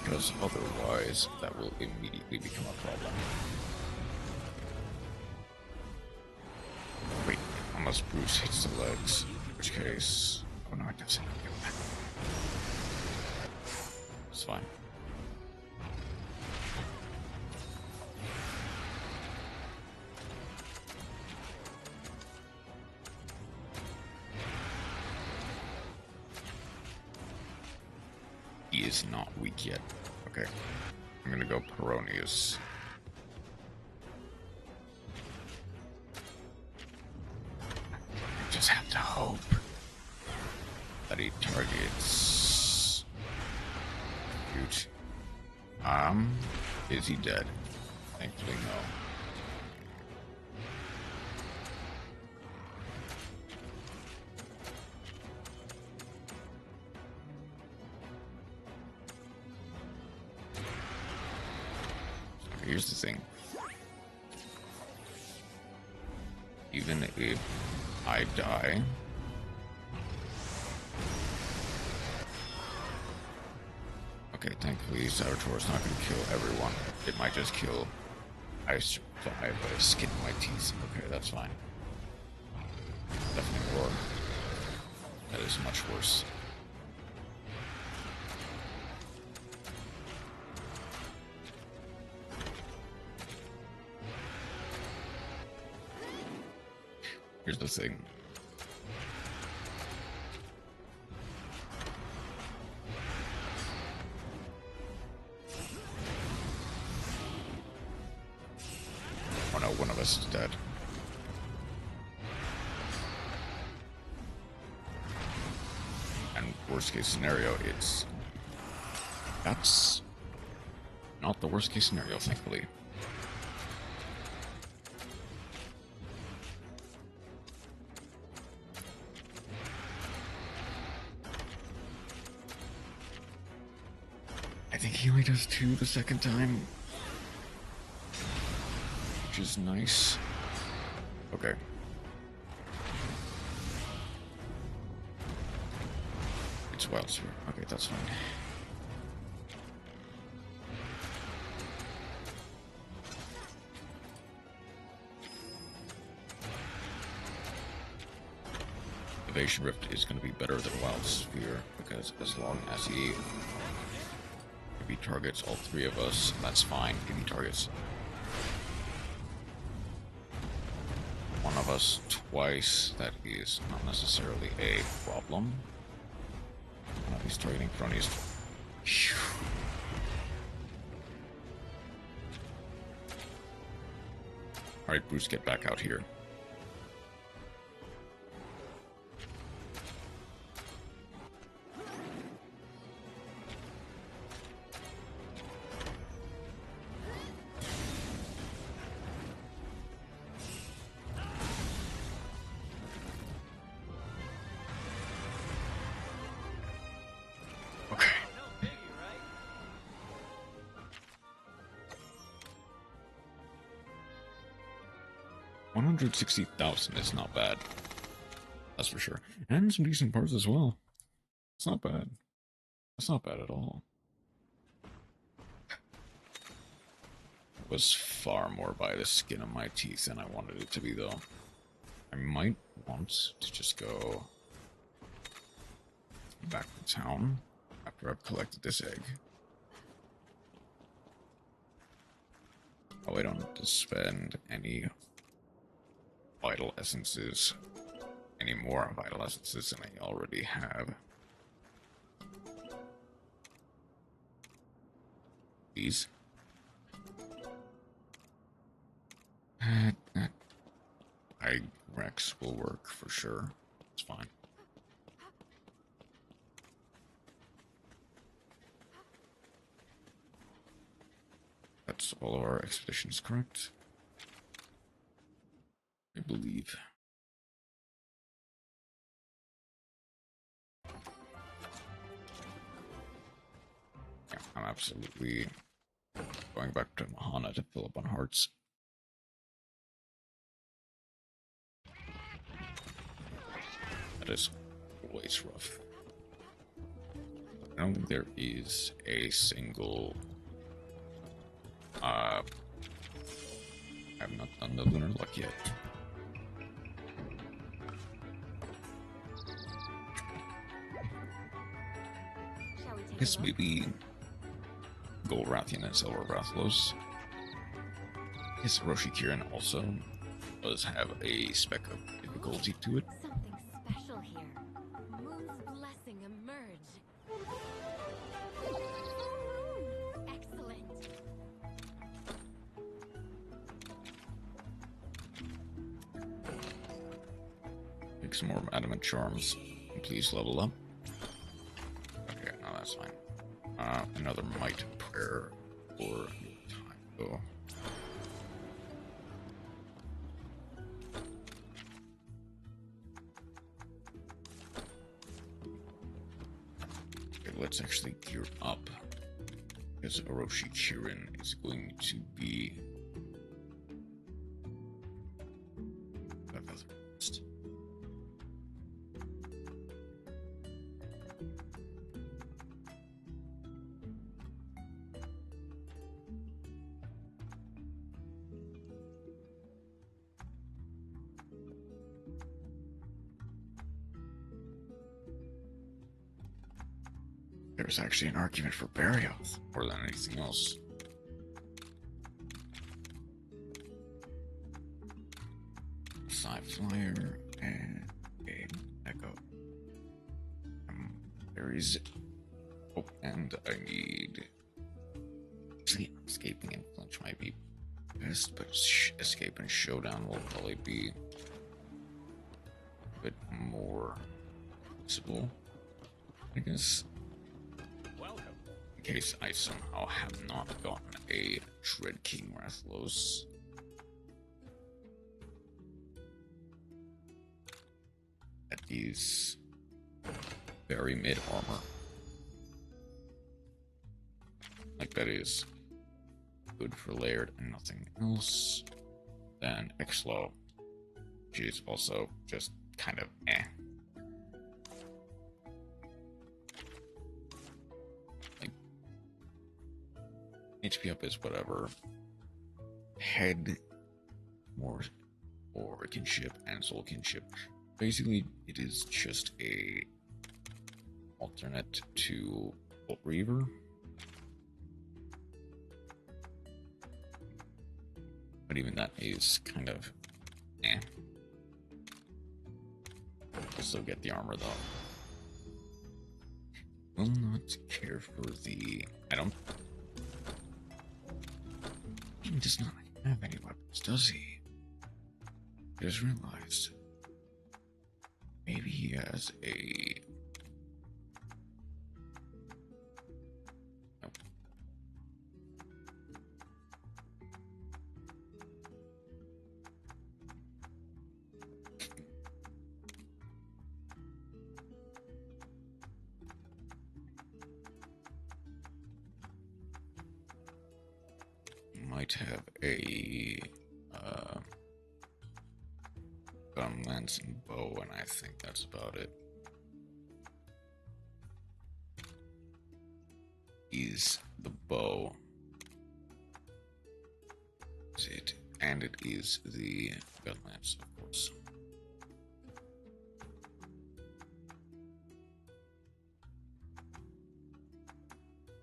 because otherwise that will immediately become a problem. Wait, unless Bruce hits the legs, in which case... Oh no, it doesn't. It's fine. He is not weak yet. Okay. I'm gonna go Peronius. I just have to hope that he targets... Shoot. Is he dead? Thankfully, no. Here's the thing. Even if I die... Okay, thankfully Saboteur is not going to kill everyone. It might just kill... I survive by skin my teeth. Okay, that's fine. Definitely roar. That is much worse. Here's the thing. Oh no, one of us is dead. And worst case scenario, it's... That's not the worst case scenario, thankfully. I think he only does 2 the second time, which is nice. Okay. It's wild sphere. Okay, that's fine. Evasion Rift is going to be better than Wild Sphere, because as long as he... If he targets all 3 of us, that's fine. If he targets one of us twice, that is not necessarily a problem. He's targeting Cronies. Alright, Bruce, get back out here. Okay. 160,000 is not bad. That's for sure. And some decent parts as well. It's not bad. It's not bad at all. It was far more by the skin of my teeth than I wanted it to be, though. I might want to just go back to town after I've collected this egg. Oh, I don't have to spend any vital essences, any more vital essences than I already have. These. Rex will work for sure. It's fine. That's all of our expeditions, correct? I believe. absolutely going back to Mahana to fill up on hearts. That is always rough. I don't think there is a single... I have not done the Lunar Luck yet. I guess maybe Gold Rathian and Silver Rathalos. His Roshi Kirin also does have a speck of difficulty to it. Something special here. Moon's blessing emerge. Excellent. Take some more Adamant Charms. Please level up. Okay, no, that's fine. Another Might Prayer for time, though. Okay, let's actually gear up, because Orochi Kirin is going to be There's actually an argument for Barioth more than anything else. Side Flyer and a Echo. Berries. Oh, and I need... Actually, Escaping and Flinch might be best, but Escape and Showdown will probably be a bit more usable, I guess. In case I somehow have not gotten a Dread King Rathalos. That is very mid armor. Like, that is good for layered and nothing else. Then Xlo, which is also just kind of eh. HP up is whatever. Head, more or kinship and soul kinship. Basically, it is just a alternate to Bolt Reaver. But even that is kind of eh. We'll still get the armor though. Will not care for the... I don't... He does not have any weapons, does he? I just realized. Maybe he has a... Nope. Might have a gun, lance, and bow, and I think that's about it. Is the bow. Is it? And it is the gun lance, of course.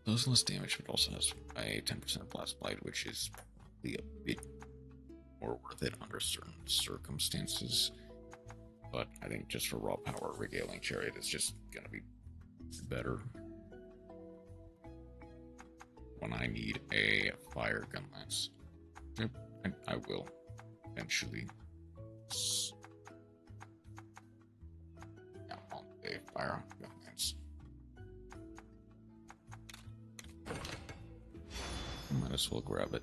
Does less damage, but also has a 10% blast blight, which is probably a bit more worth it under certain circumstances. But I think just for raw power, Regaling Chariot is just gonna be better when I need a fire gun lance. Yep, I will eventually. Yeah, I'll a fire gun lance. Might as well grab it.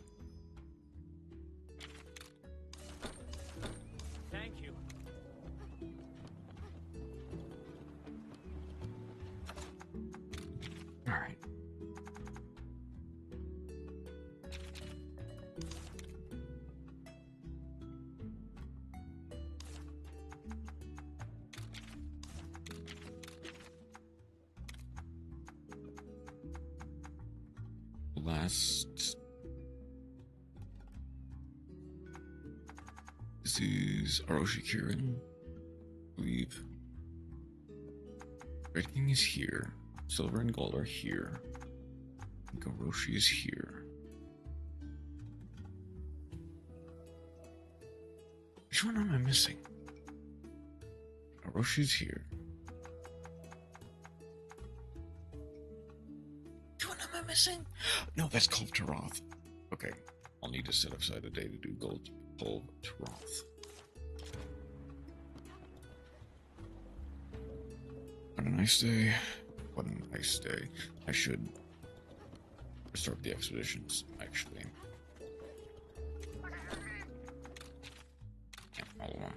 Thank you. All right. last. This is Orochi Kirin. I believe. Red King is here. Silver and gold are here. I think Orochi is here. Which one am I missing? Oroshi's here. Which one am I missing? No, that's Kulve Taroth. Okay, I'll need to set aside a day to do Kulve Taroth. What a nice day. What a nice day. I should restart the expeditions, actually. Yeah, all of them.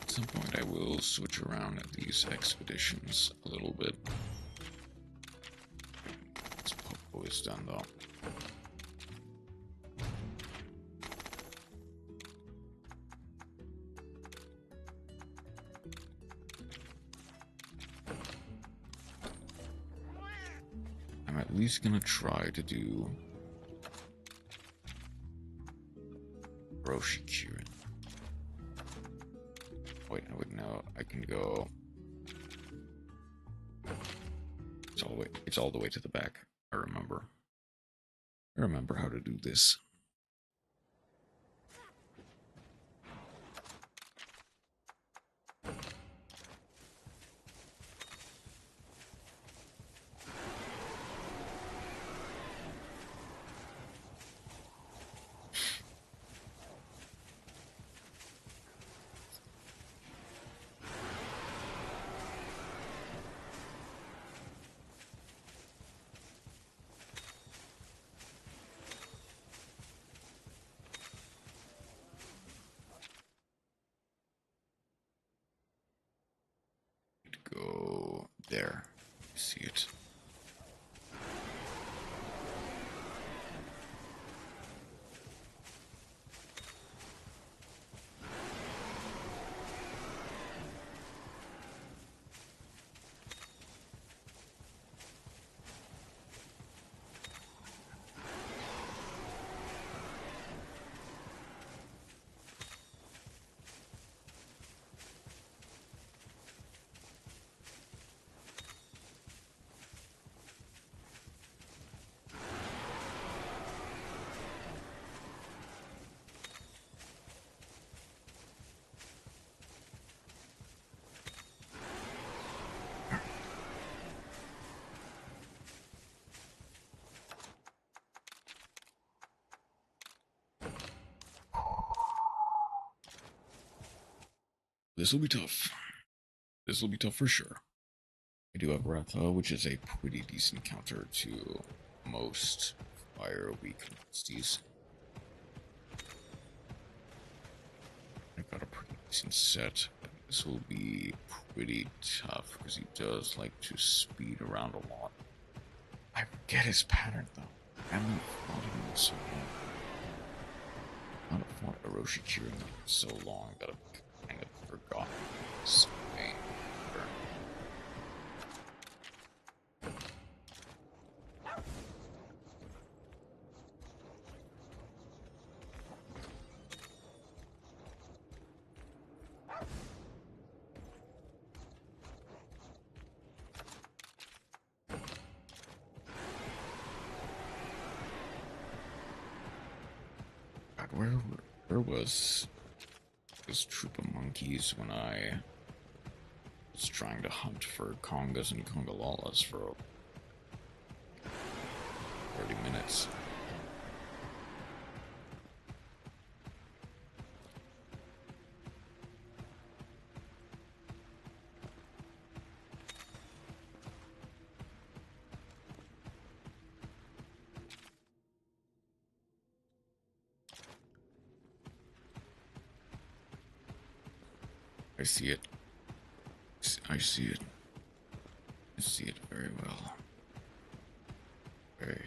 At some point I will switch around at these expeditions a little bit. This Popo is done though. I'm at least gonna try to do Orochi Kirin. Wait, I would know. I can go. It's all the way to the back. I remember. I remember how to do this. Go there. See it. This will be tough. This will be tough for sure. I do have Ratha, which is a pretty decent counter to most fire weak monsters. I've got a pretty decent set. This will be pretty tough because he does like to speed around a lot. I forget his pattern though. I haven't fought him in so long. I haven't fought Orochi Kirin in so long that I've kind of forgotten his main pattern. God, where was this troop of monkeys when I was trying to hunt for congas and congalalas for 30 minutes? I see it. I see it. I see it very well. Very.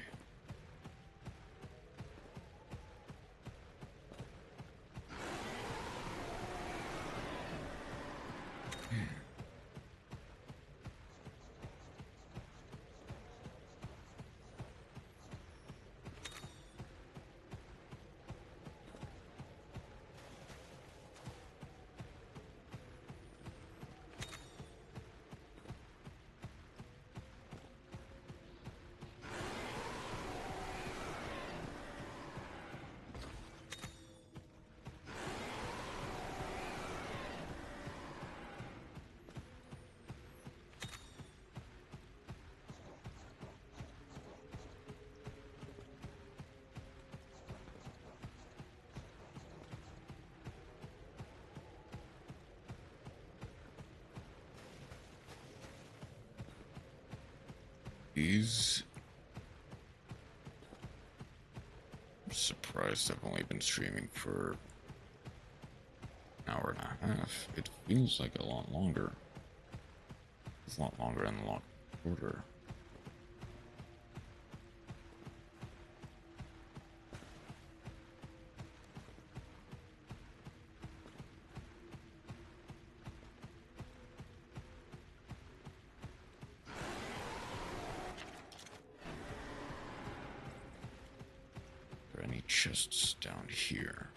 These. I'm surprised I've only been streaming for an hour and a half. It feels like a lot longer. It's a lot longer and a lot shorter. Chests down here.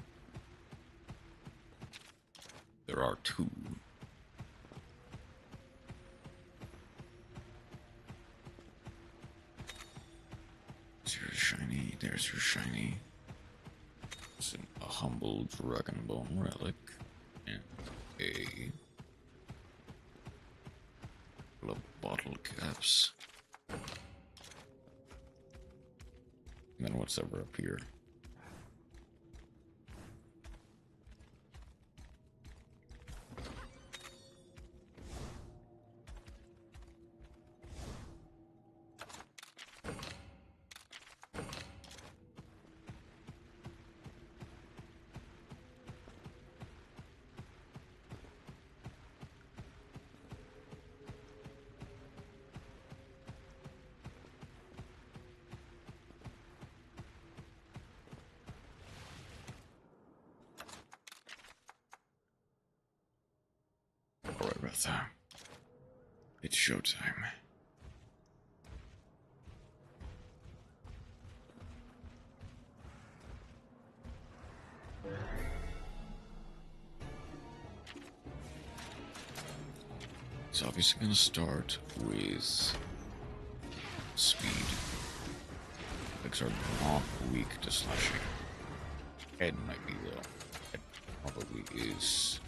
There are two. There's your shiny. There's your shiny. It's a humble dragon bone relic and a couple of bottle caps. And then what's ever up here? It's showtime. It's obviously going to start with speed. Legs are not weak to slashing. Head might be though. Head probably is.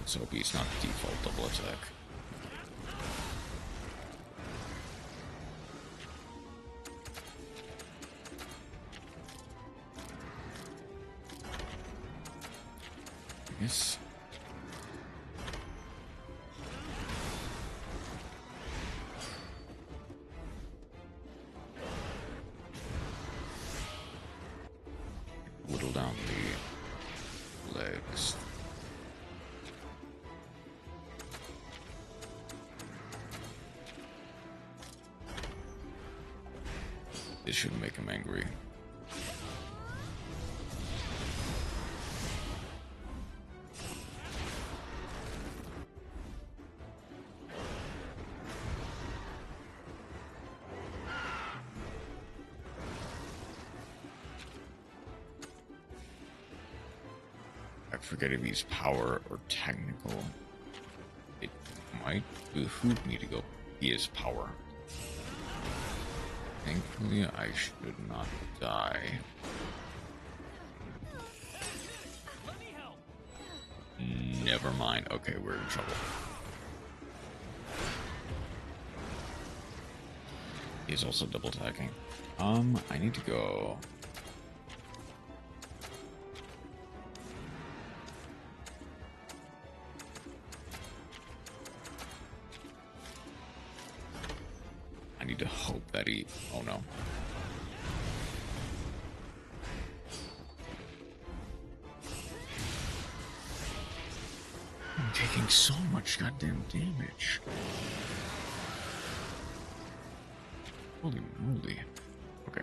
So it's not default double attack. Yes. Whittle down the legs. This should make him angry. I forget if he's power or technical. It might behoove me to go. He is power. Thankfully, I should not die. Never mind. Okay, we're in trouble. He's also double attacking. I need to go. I need to hope that he... Oh no. taking so much goddamn damage. Holy moly. Okay.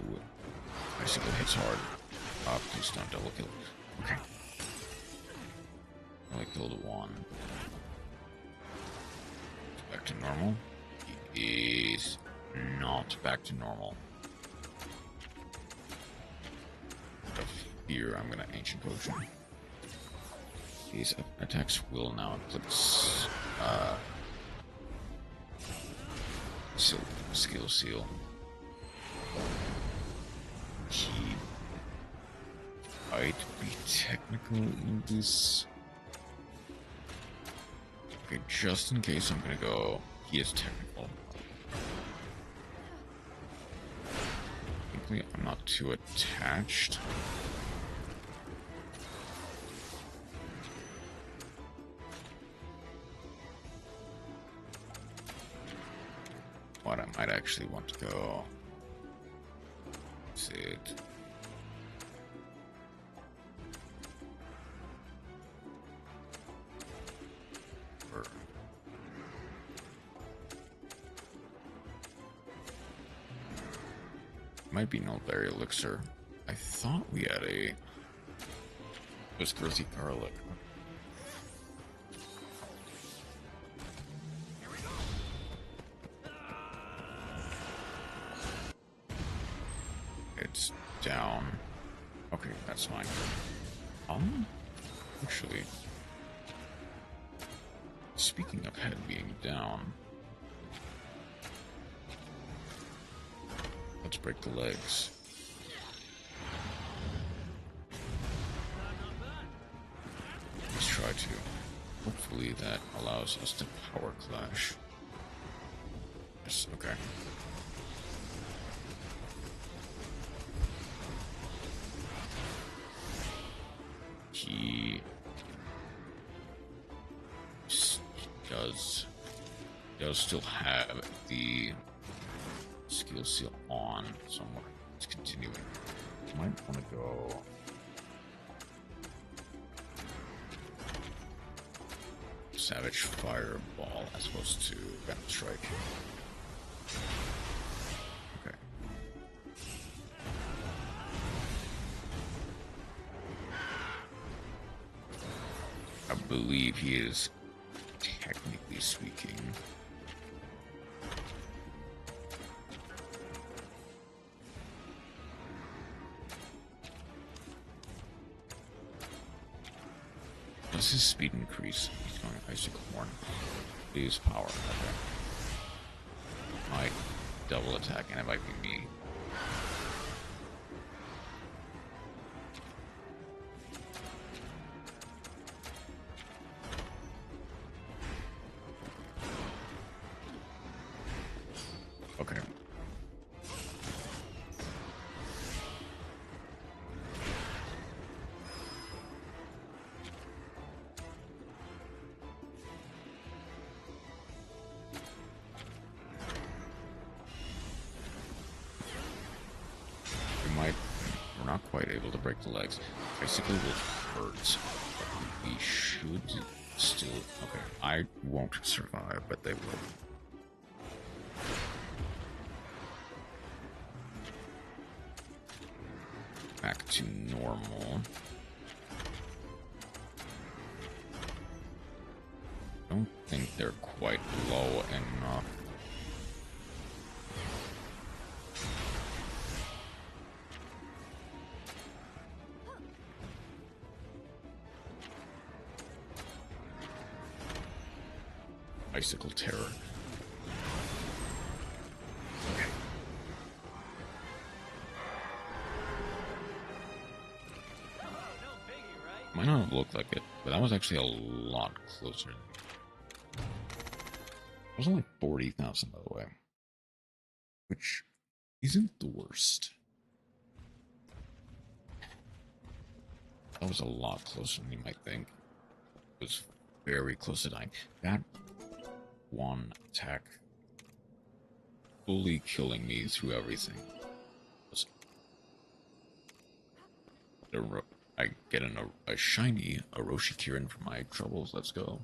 Ooh. Bicycle hits hard. Please don't double kill. Okay. Only killed one. Back to normal. He is not back to normal. Out of fear, I'm gonna Ancient Potion. These attacks will now eclipse Skill Seal. He might be technical in this. Okay, just in case, I'm gonna go. He is technical. Thankfully, I'm not too attached. What I might actually want to go. Is it? Might be no berry elixir. I thought we had a Whiskersy garlic. It's down. Okay, that's fine. Actually, speaking of head being down, let's break the legs. Let's try to. Hopefully that allows us to power clash. Yes, okay. He does still have the skill seal on somewhere. It's continuing. Might want to go. Savage Fireball as opposed to Venom Strike. Okay. I believe he is, technically speaking, does his speed increase? He's going Icicle Horn. Use power. Okay. Might double attack, and it might be me. Okay. We're not quite able to break the legs. Basically, will hurt. But we should still. Okay, I won't survive, but they will. Back to normal. Don't think they're quite low enough. Icicle Terror. Okay. Might not look like it, but that was actually a lot closer. It was only 40,000, by the way, which isn't the worst. That was a lot closer than you might think. was very close to dying. That one attack fully killing me through everything. I get a shiny Orochi Kirin for my troubles. Let's go.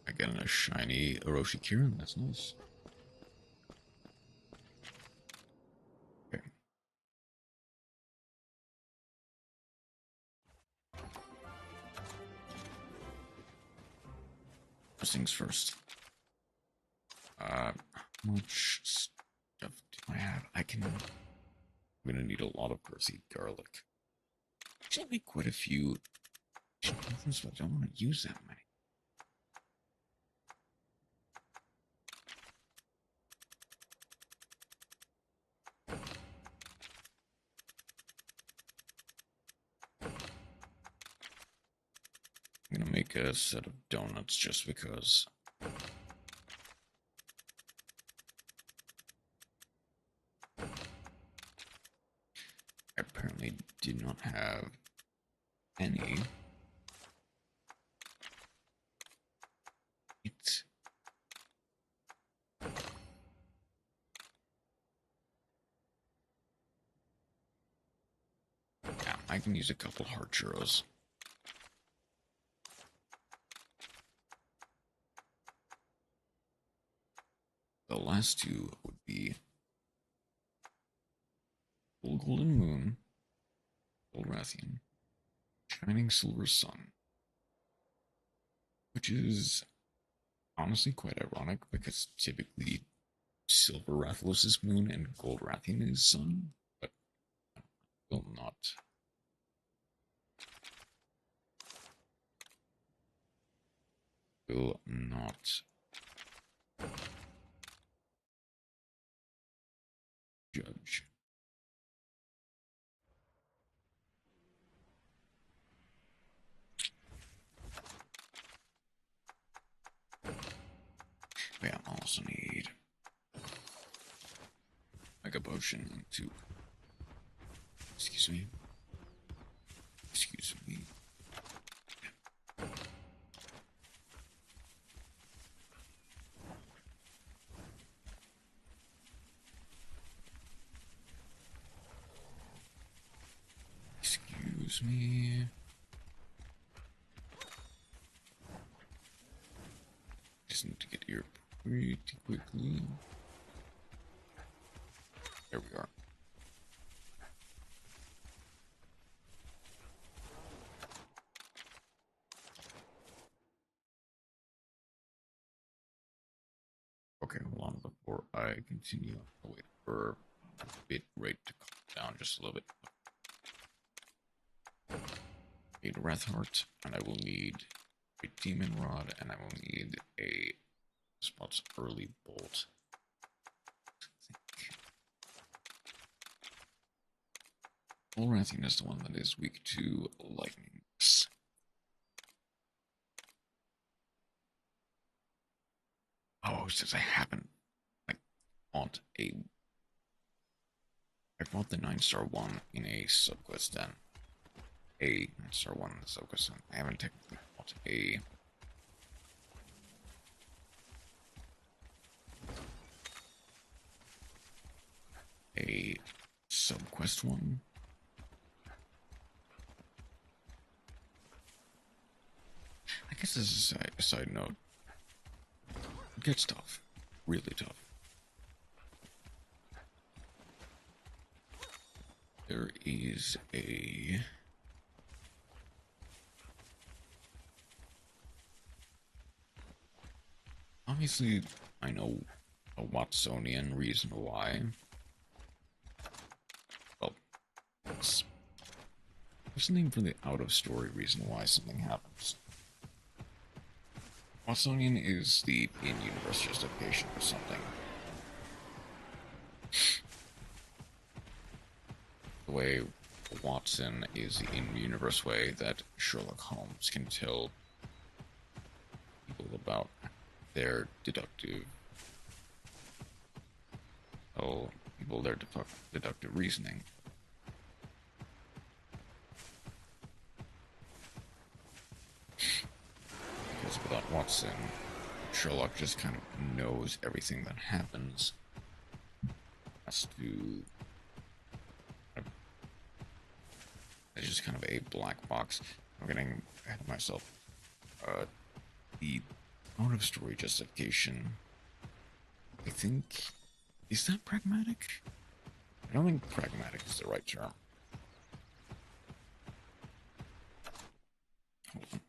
I get a shiny Orochi Kirin. That's nice. Okay. First things first. How much stuff do I have? I'm gonna need a lot of earthy garlic. Actually, make quite a few. But I don't want to use that many. I'm gonna make a set of donuts just because. I apparently did not have any. Yeah, I can use a couple heart churros. The last two would be Full Golden Moon, Gold Rathian, Shining Silver Sun, which is honestly quite ironic because typically Silver Rathalos is moon and Gold Rathian is sun, but will not. Will not judge. Yeah, I also need like a potion to. Excuse me. Excuse me. Excuse me. Just need to get here pretty quickly. There we are. Okay, hold on before I continue. I'll wait for a bit rate to calm down just a little bit. Need a Wrath Heart, and I will need a Demon Rod, and I will need a Spot's Early Bolt. Rathian is the one that is weak to lightning. Oh, since I haven't fought a. I fought the 9-star one in a subquest then. A 9-star one in the subquest then. I haven't technically fought a subquest one. I guess this is a side note. It gets tough. Really tough. There is a... Obviously, I know a Watsonian reason why. Well, there's something for the out-of-story reason why something happens. Watsonian is the in-universe justification for something. The way Watson is the in-universe way that Sherlock Holmes can tell people about their deductive reasoning. Because without Watson, Sherlock just kind of knows everything that happens. Has to. It's just kind of a black box. I'm getting ahead of myself. The out of story justification. I think. Is that pragmatic? I don't think pragmatic is the right term. Hold on.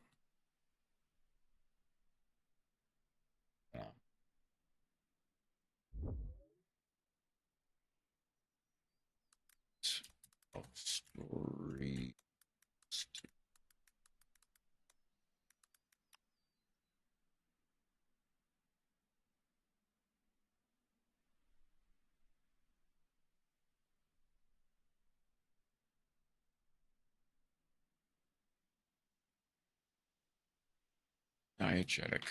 Story. Diegetic.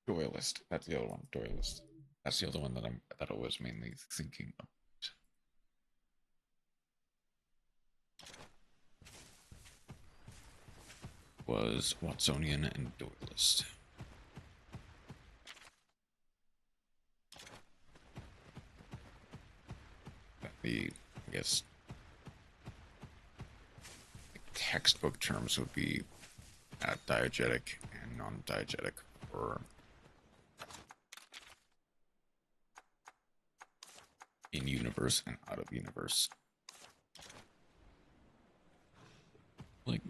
Doyleist. That's the other one. Doyleist. That's the other one that I was mainly thinking about. Was Watsonian and Doyleist. The, I guess, textbook terms would be diegetic and non-diegetic, or in universe and out of universe. Like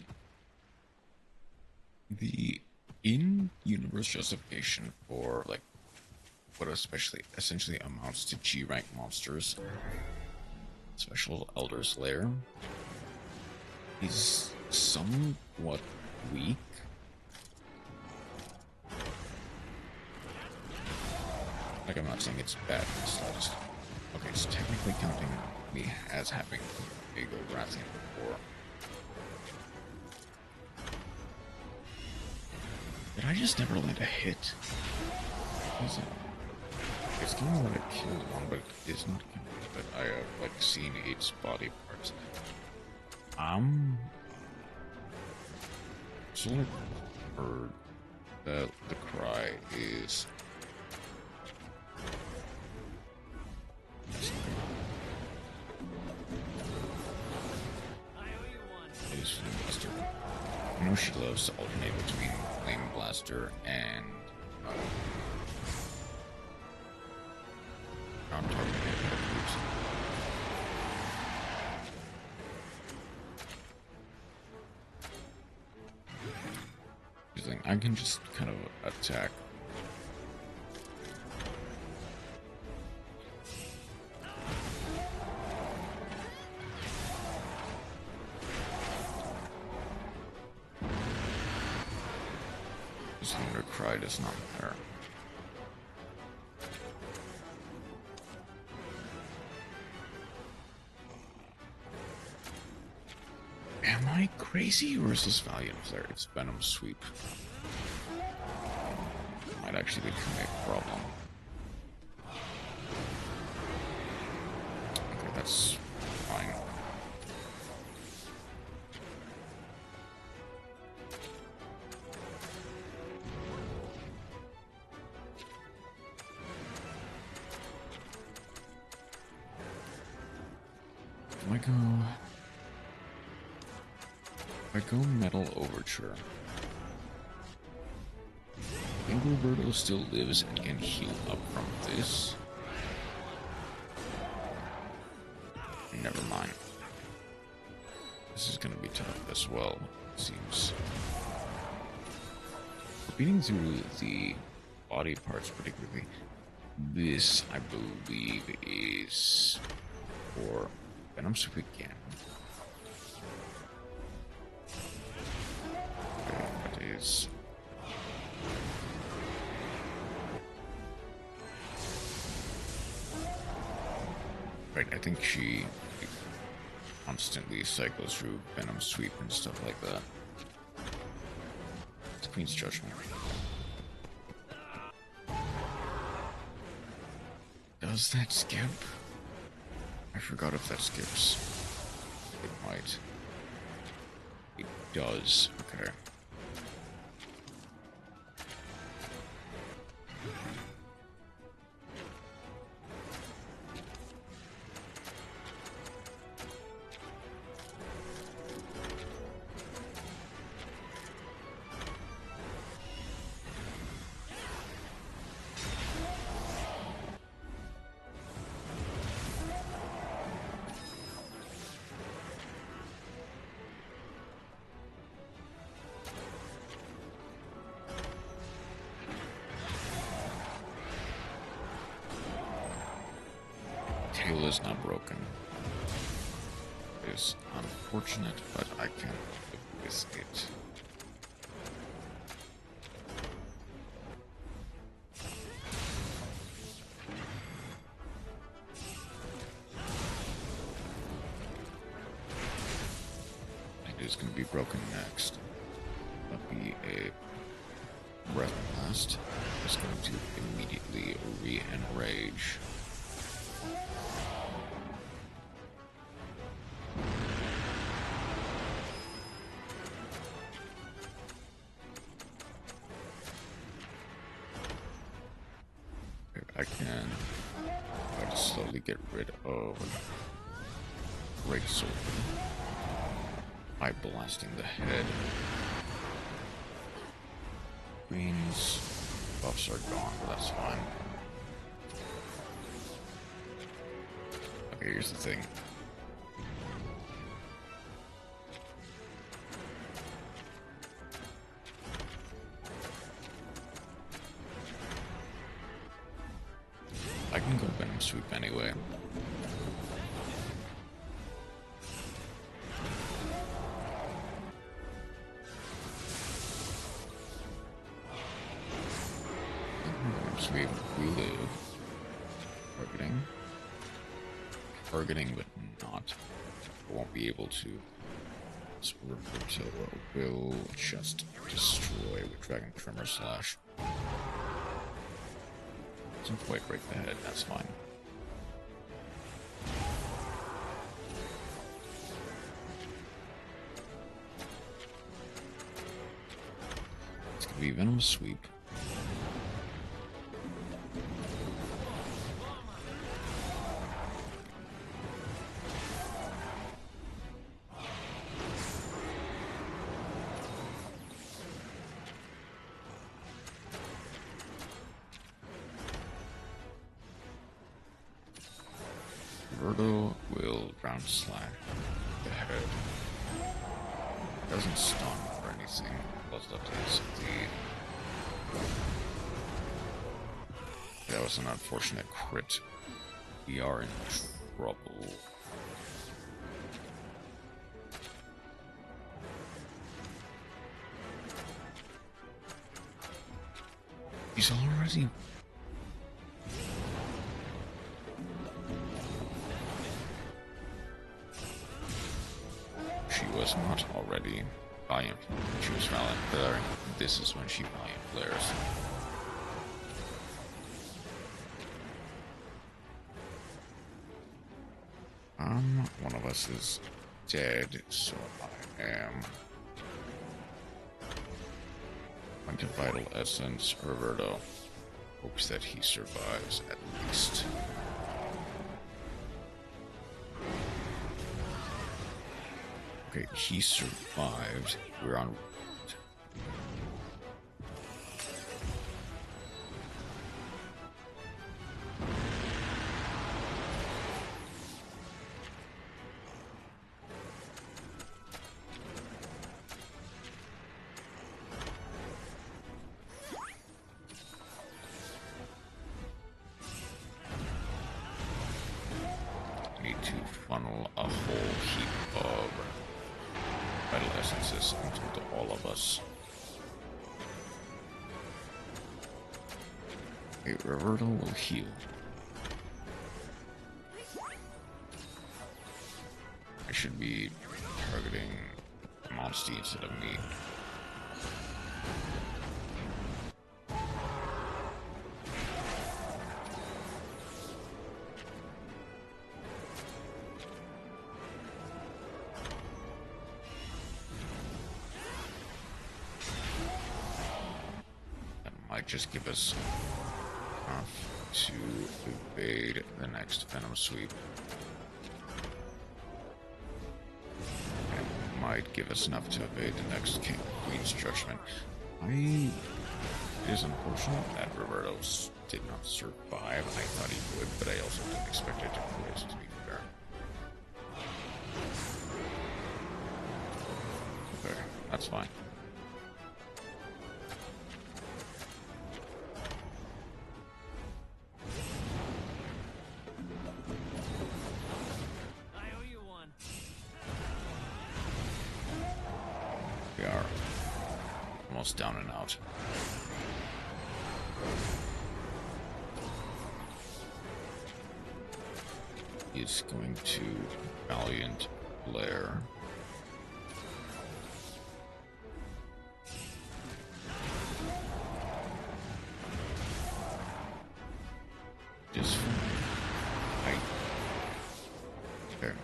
the in-universe justification for like what essentially amounts to G rank monsters, Special Elder Slayer, is somewhat weak. Like, I'm not saying it's bad, it's just, okay, it's technically counting me as having Ego Rathian before. Did I just never land a hit? It's kind of like I killed one, but it is not killing me, but I have, like, seen its body parts. Sort of heard that the cry is... Blaster. I know she loves to alternate between Flame Blaster and non-targeted moves. I can just kind of attack. Thunder Cry does not matter. Am I crazy, or is this Valiant Flare? It's Venom Sweep. It might actually become a problem. Okay, that's fine. If I go Metal Overture, I think Roberto still lives and can heal up from this. Never mind. This is gonna be tough as well, it seems. Beating through the body parts particularly, this, I believe, is for Venom Sweep again. Okay, what is... Right, I think she constantly cycles through Venom Sweep and stuff like that. It's Queen's Judgment. Does that skip? I forgot if that skips. Right. It does. Okay. Tail is not broken. It is unfortunate, but I can live with it. It is going to be broken next. That'll be a breath blast. It's going to immediately re-enrage. I can try to slowly get rid of Great Sword by blasting the head. Queen's buffs are gone, but that's fine. Okay, here's the thing. I can go Venom Sweep anyway. Venom Sweep, we live. Targeting, but not. I won't be able to. Swerve will just destroy with Dragon Tremor Slash. Doesn't quite break the head, that's fine. It's gonna be Venom Sweep. Roberto will round slack the head. Doesn't stun or anything. Plus that is the... That was an unfortunate crit. We are in trouble. He's already... She was not already Valiant. She was Valiant Flare. This is when she Valiant Flares. One of us is dead, so I am going to Vital Essence. Roberto hopes that he survives at least. Okay, he survived. We're on route. Need to funnel a whole heap of Vital Essences into all of us. Okay, Roberto will heal. I should be targeting Monsty instead of me. just give us enough to evade the next Venom Sweep. It might give us enough to evade the next Queen's Judgment. It is unfortunate that Roberto did not survive. I thought he would, but I also didn't expect it to close, to be fair. Okay, that's fine. We are almost down and out. He's going to Valiant Lair. Just fine. There.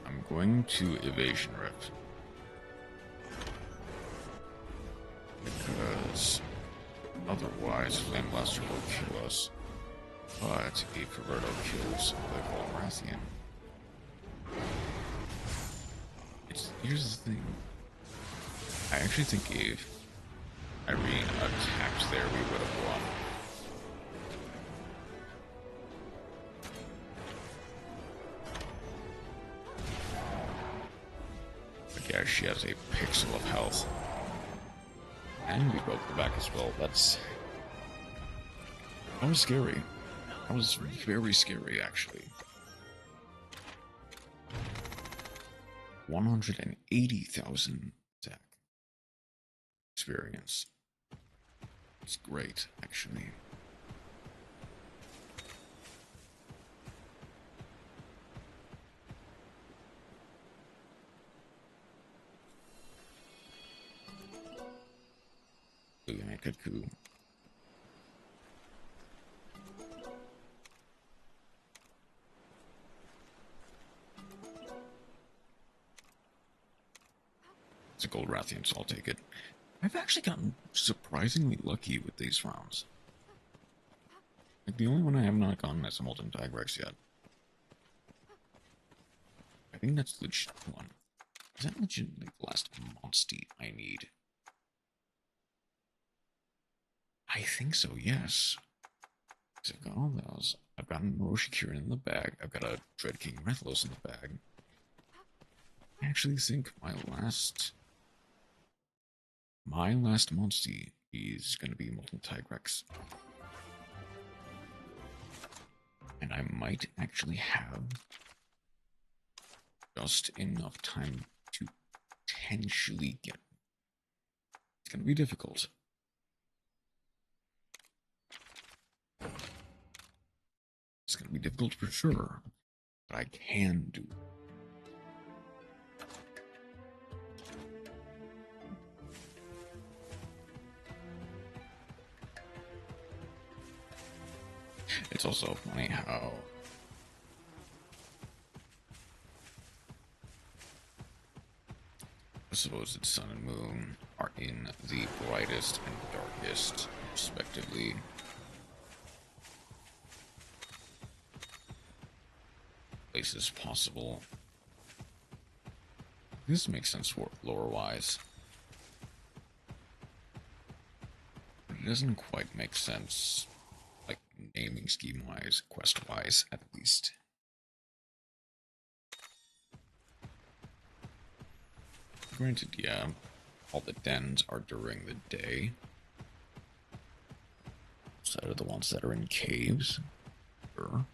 I'm going to Evasion Rift. Because otherwise Flame Blaster will kill us. But if Roberto kills the Golrathian, here's the thing. I actually think if Irene attacked there, we would have won. But yeah, she has a pixel of health. And we broke the back as well. That was scary. That was very scary, actually. 180,000 attack experience. It's great, actually. Cuckoo. It's a Golrathian, so I'll take it. I've actually gotten surprisingly lucky with these rounds. Like, the only one I have not gotten is a Molten Tigrex yet. I think that's the legit one. Is that legitimately the last Monstie I need? I think so, yes. Because I've got all those. I've got a Roshikirin in the bag. I've got a Dread King Rathalos in the bag. I actually think my last Monstie is going to be Molten Tigrex. And I might actually have just enough time to potentially get... It's going to be difficult. It's going to be difficult for sure, but I can do it. It's also funny how I suppose that Sun and Moon are in the brightest and darkest, respectively. Places possible. This makes sense for lore-wise. But it doesn't quite make sense, like, naming scheme-wise, quest-wise, at least. Granted, yeah, all the dens are during the day. So are the ones that are in caves. Sure.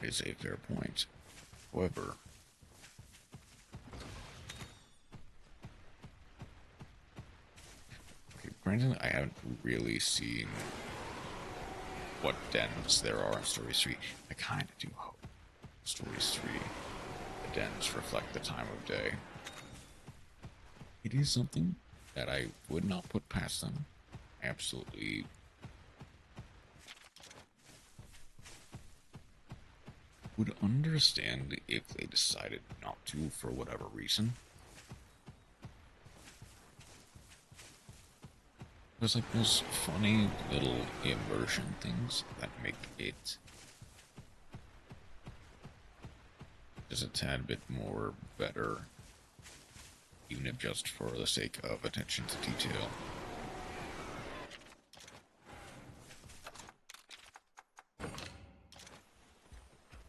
Is a fair point. However, okay, granted, I haven't really seen what dens there are in Stories 3. I kind of do hope Stories 3, the dens reflect the time of day. It is something that I would not put past them. Absolutely. Would understand if they decided not to for whatever reason. There's like those funny little immersion things that make it just a tad bit more better, even if just for the sake of attention to detail.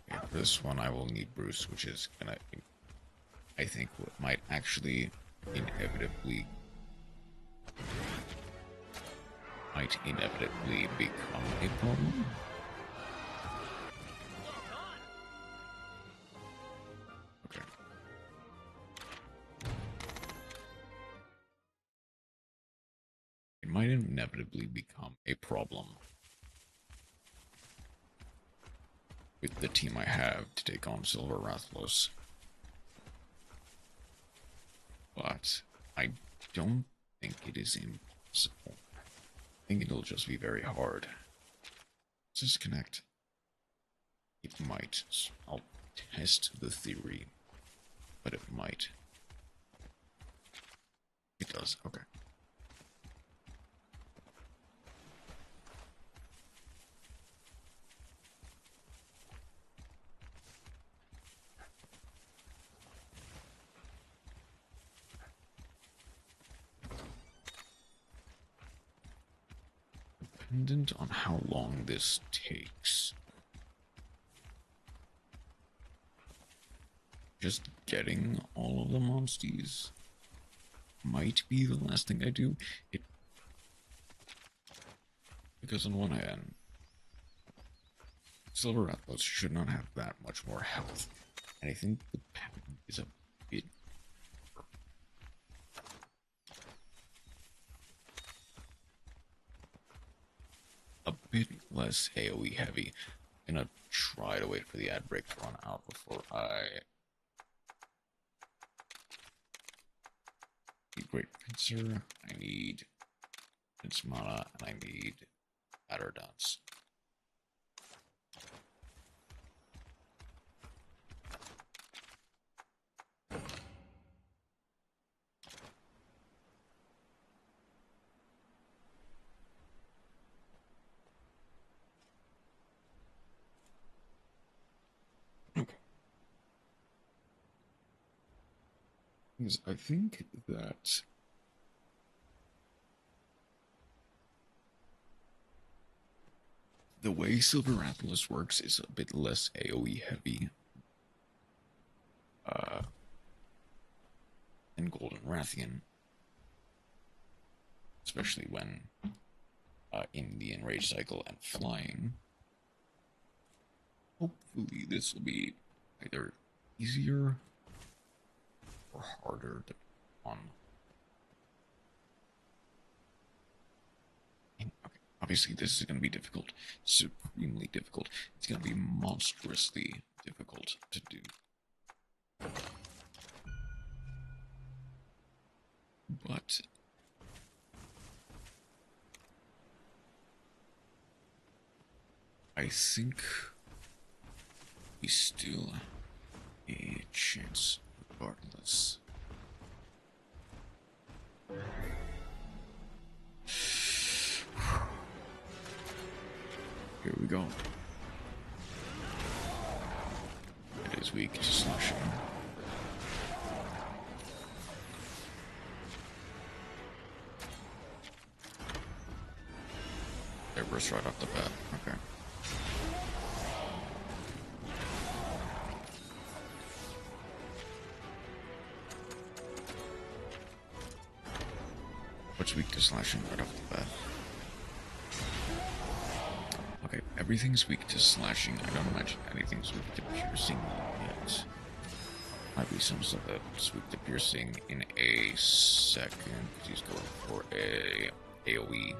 Okay, for this one I will need Bruce, which is gonna, I think, what might actually inevitably become a problem. Okay. It might inevitably become a problem with the team I have to take on Silver Rathalos. But I don't think it is impossible. I think it'll just be very hard. Let's disconnect. It might. I'll test the theory, but it might. It does. Okay. Dependent on how long this takes. Just getting all of the monsties might be the last thing I do. Because on one hand, Silver Rathalos should not have that much more health. And I think the pattern is a bit less AoE heavy. I'm gonna try to wait for the ad break to run out before I need Great Pincer, I need Prince Mana, and I need Batter Dance. Because I think that the way Silver Rathalos works is a bit less AoE heavy than Golden Rathian, especially when in the Enrage cycle and flying. Hopefully this will be either easier or harder to on. Okay, obviously this is going to be difficult, supremely difficult. It's going to be monstrously difficult to do. But I think we still have a chance regardless. Here we go. It is weak to slashing. They burst right off the bat. Okay. What's weak to slashing right off the bat? Okay, everything's weak to slashing. I don't imagine anything's weak to piercing yet. Might be some stuff that's weak to piercing in a second. He's going for a AoE.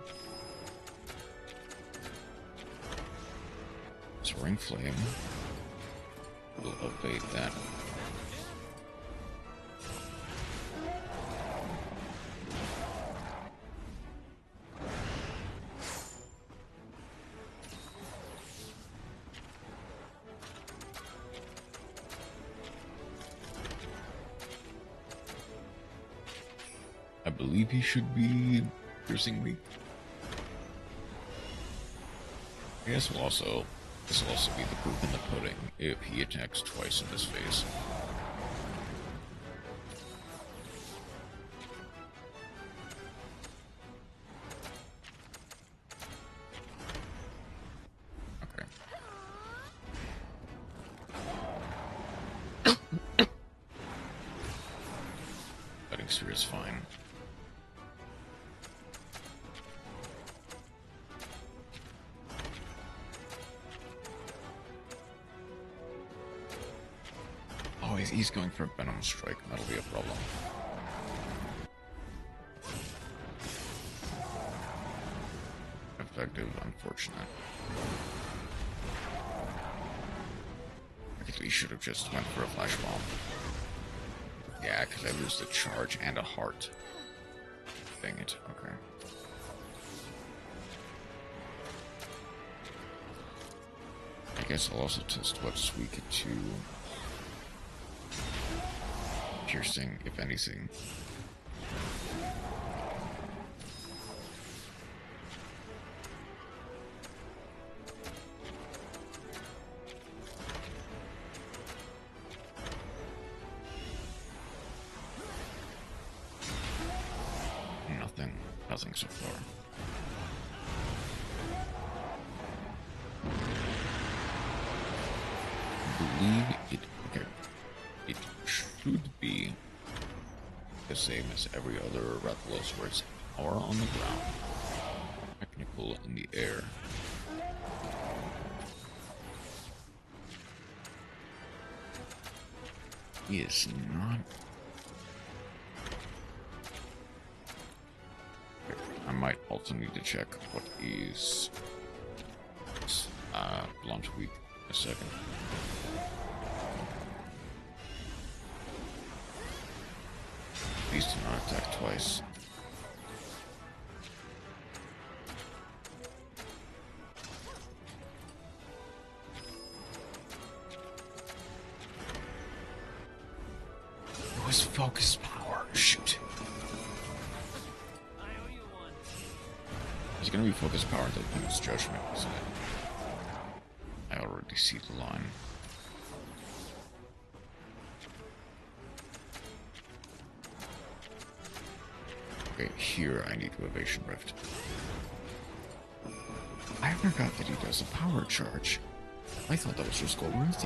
Soaring Flame will evade that. I believe he should be piercing weak. I guess this will also be the proof in the pudding if he attacks twice in this phase. Cutting sphere is fine. Oh, he's going for a Venom Strike. That'll be a problem. Effective, unfortunate. I think we should have just went for a Flash Bomb. Yeah, because I lose the charge and a heart. Dang it, okay. I guess I'll also test what's weak to piercing, if anything. Nothing so far. I believe it should be the same as every other Rathalos, where it's aura on the ground, technical in the air. He is not. I might also need to check what is blunt weak in a second. Please do not attack twice. It was focus power. Shoot. He's gonna be focused power until he uses judgment, isn't it? I already see the line. Okay, here I need to evasion rift. I forgot that he does a power charge. I thought that was just Golden. Okay,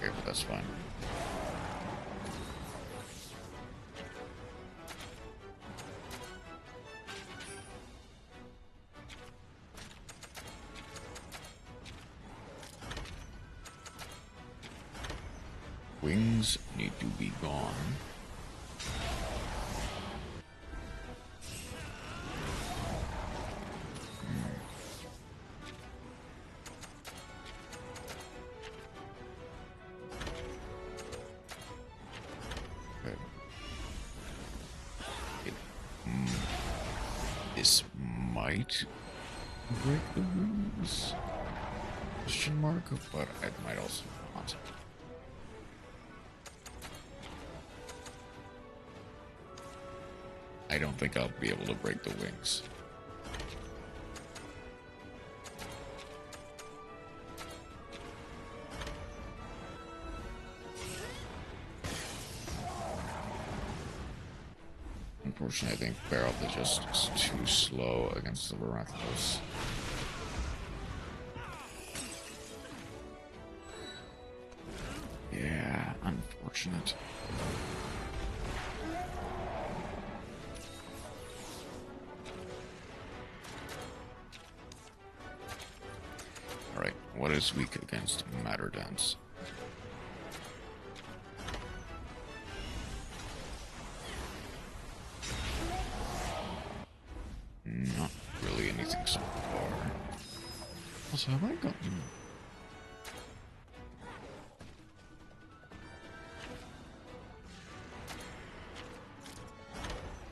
but that's fine. Wings need to be gone. Okay. This might break the wings. Question mark, but it might also not. I don't think I'll be able to break the wings. Unfortunately, I think Barrel is just too slow against the Rathalos. Yeah, unfortunate. Alright, what is weak against Matter Dance? Not really anything so far. Also, have I gotten...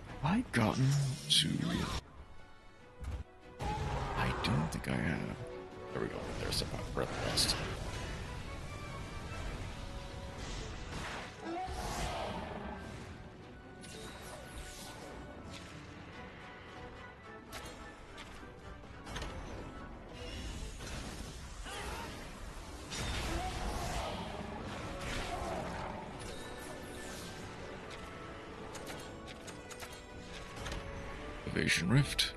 Have I gotten to... I don't think I have. There we go. There's a breath rest. Invasion Rift.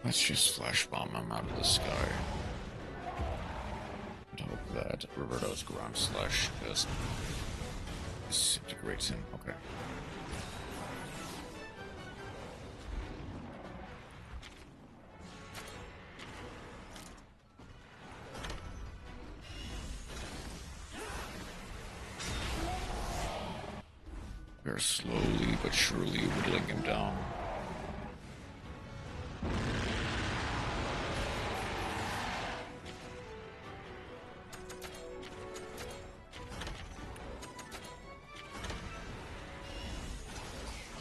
Let's just flash bomb him out of the sky. And hope that Roberto's ground slash just disintegrates him. Okay. We're slowly but surely whittling him down.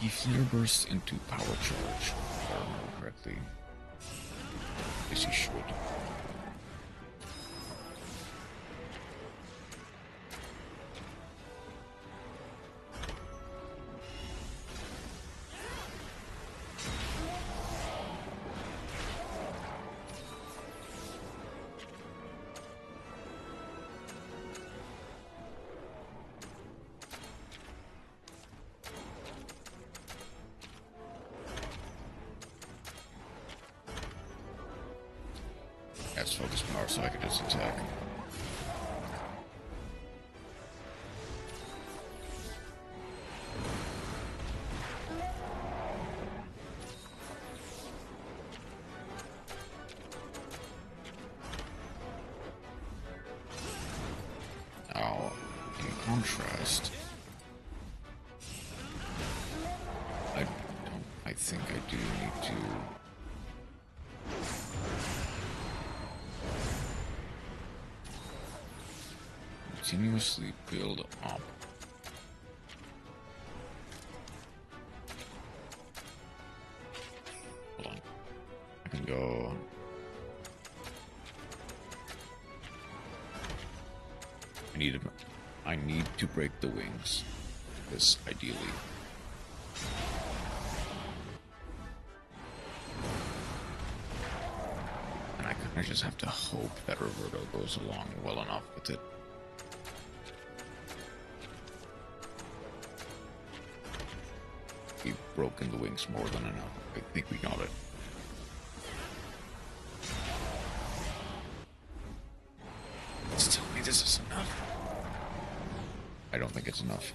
He flare bursts into power charge, if I remember correctly. Yes, he should. Let's focus power so I can just attack. Now, in contrast, I think I do need to continuously build up. Hold on. I can go. I need to break the wings. This ideally. And I kind of just have to hope that Roberto goes along well enough with it. We've broken the wings more than enough. I think we got it. Let's tell me this is enough. I don't think it's enough.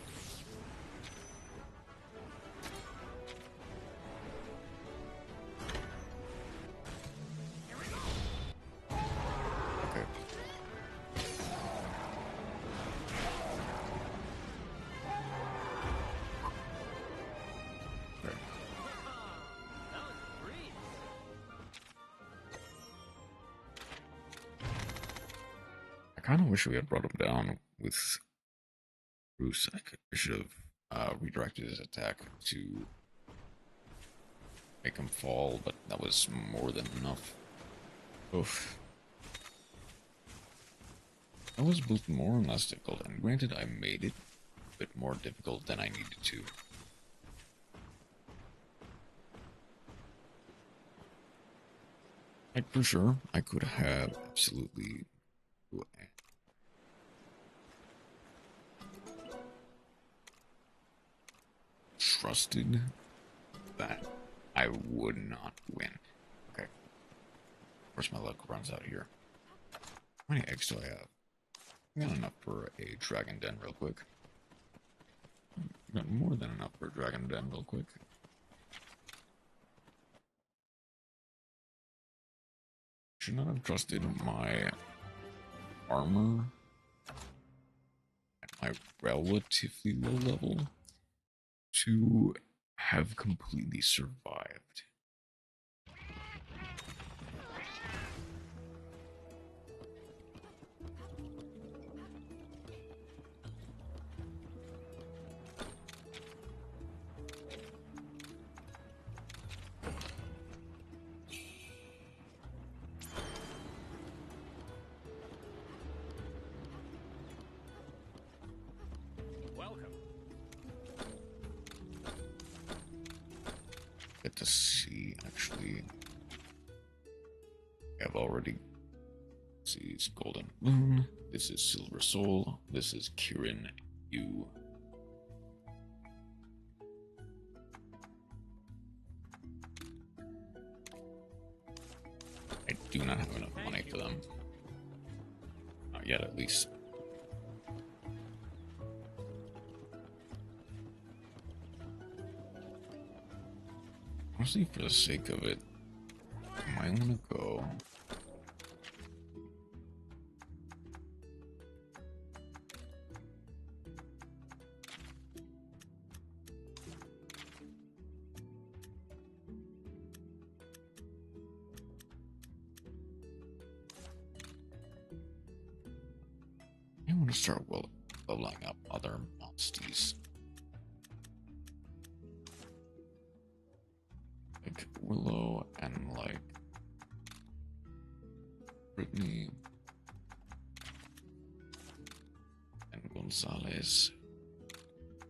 Okay. I kind of wish we had brought him down with Bruce. I should have redirected his attack to make him fall, but that was more than enough. Oof. That was both more and less difficult, and granted I made it a bit more difficult than I needed to. Like, for sure, I could have absolutely trusted that I would not win. Okay. Of course my luck runs out here. How many eggs do I have? I got enough for a dragon den real quick. Got more than enough for a dragon den real quick. Should not have trusted my armor at my relatively low level to have completely survived. get to see, actually. I've already... See, it's Golden Moon. This is Silver Soul. This is Kirin Yu. I do not have enough money for them. Not yet, at least. Honestly, for the sake of it, I might want to go. I want to start leveling up other monsties. Like Willow and like Brittany and Gonzalez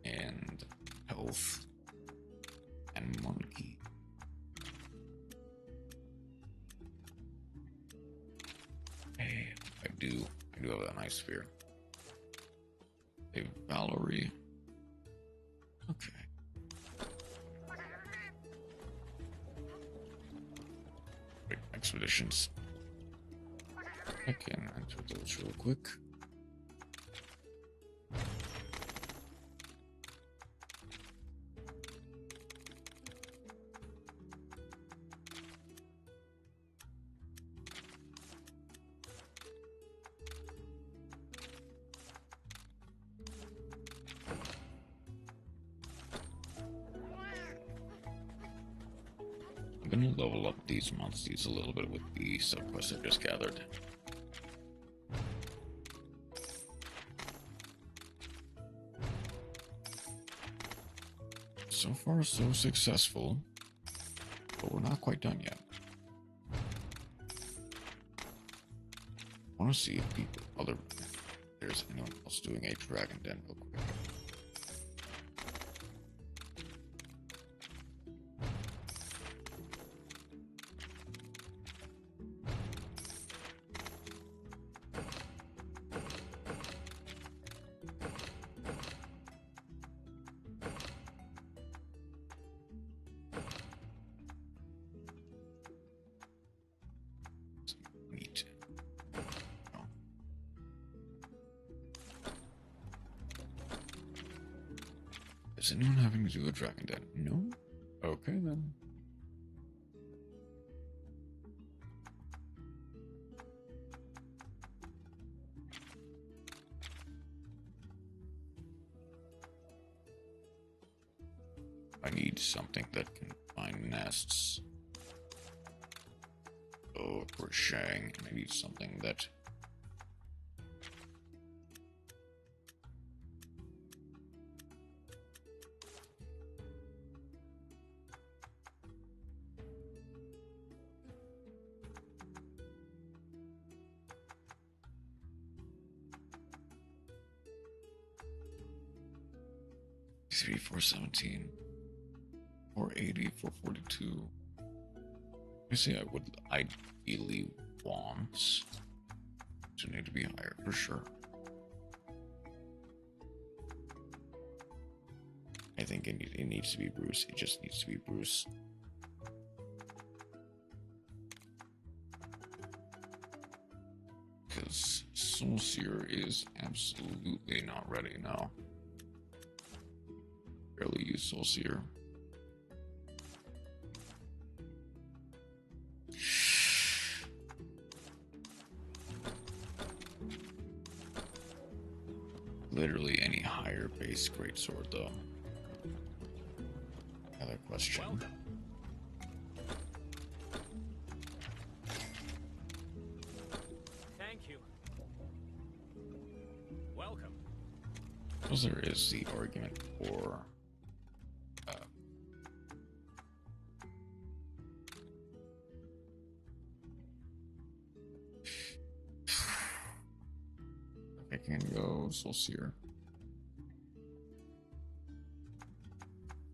and Health and Monkey. Hey, I do have a nice sphere. Hey, Valerie. Okay. Wait, expeditions. I can enter those real quick. I'm gonna level up these monsters a little bit with the subquests I just gathered. So far, so successful, but we're not quite done yet. I want to see if there's anyone else doing a dragon den real quick. Is anyone having to do a dragon den? No? Okay then. I need something that can find nests. Oh, crocheting. I need something that... Three, 417, 480, 442. I see I would ideally want to need to be higher for sure. I think it needs to be Bruce. It just needs to be Bruce. Because Soulseer is absolutely not ready now. Barely use Soulseer. Literally any higher base greatsword though. Another question. Welcome. Thank you. Welcome. Because there is the argument for I can go Soulseer.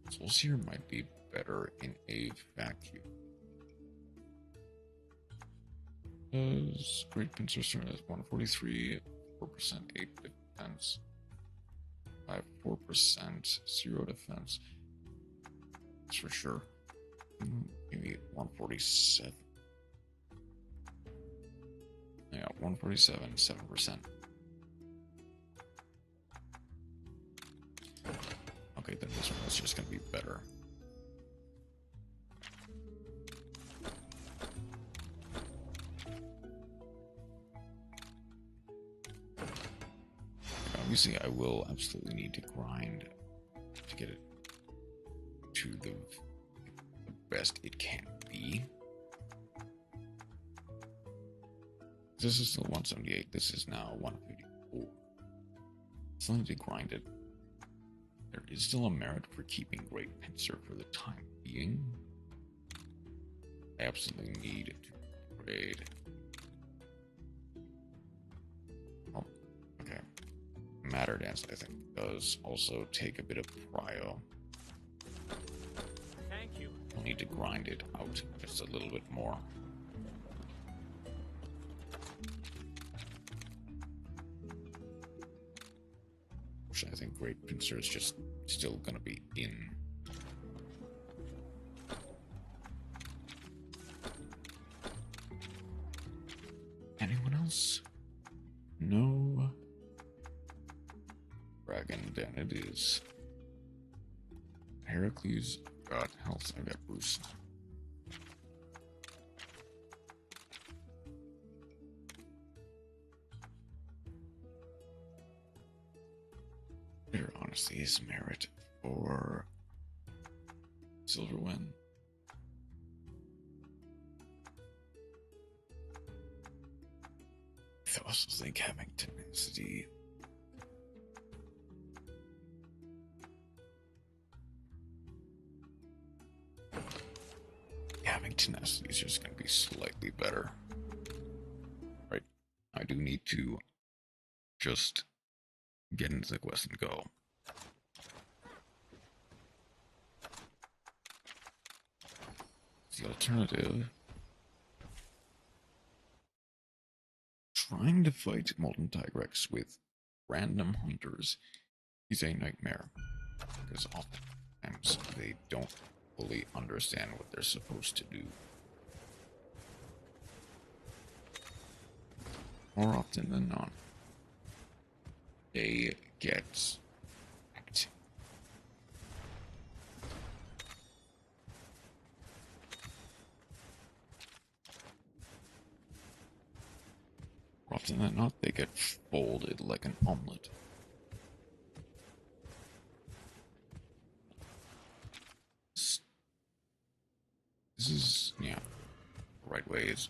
Soulseer might be better in a vacuum. Does great pincer start at 143, 4%, 8 defense, 4%, 0 defense. That's for sure. Maybe 147. Yeah, 147, 7%. Okay, then this one is just gonna be better. Obviously, I will absolutely need to grind to get it to the best it can be. This is still 178. This is now 154. Still need to grind it. There is still a merit for keeping Great Pincer for the time being. I absolutely need to upgrade. Oh, okay. Matter Dance, I think, does also take a bit of prio. Thank you. I'll need to grind it out just a little bit more. Which I think Great Pincer is just still gonna be in. Anyone else? No. Dragon, then it is. Heracles, got health, I got Bruce. There honestly is merit for Silverwyn. I also think having tenacity. Having tenacity is just going to be slightly better. Right? I do need to just get into the quest and go. The alternative, trying to fight Molten Tigrex with random hunters is a nightmare, because oftentimes they don't fully understand what they're supposed to do. More often than not, they get hacked. More often than not, they get folded like an omelet. This is, yeah, the right way is.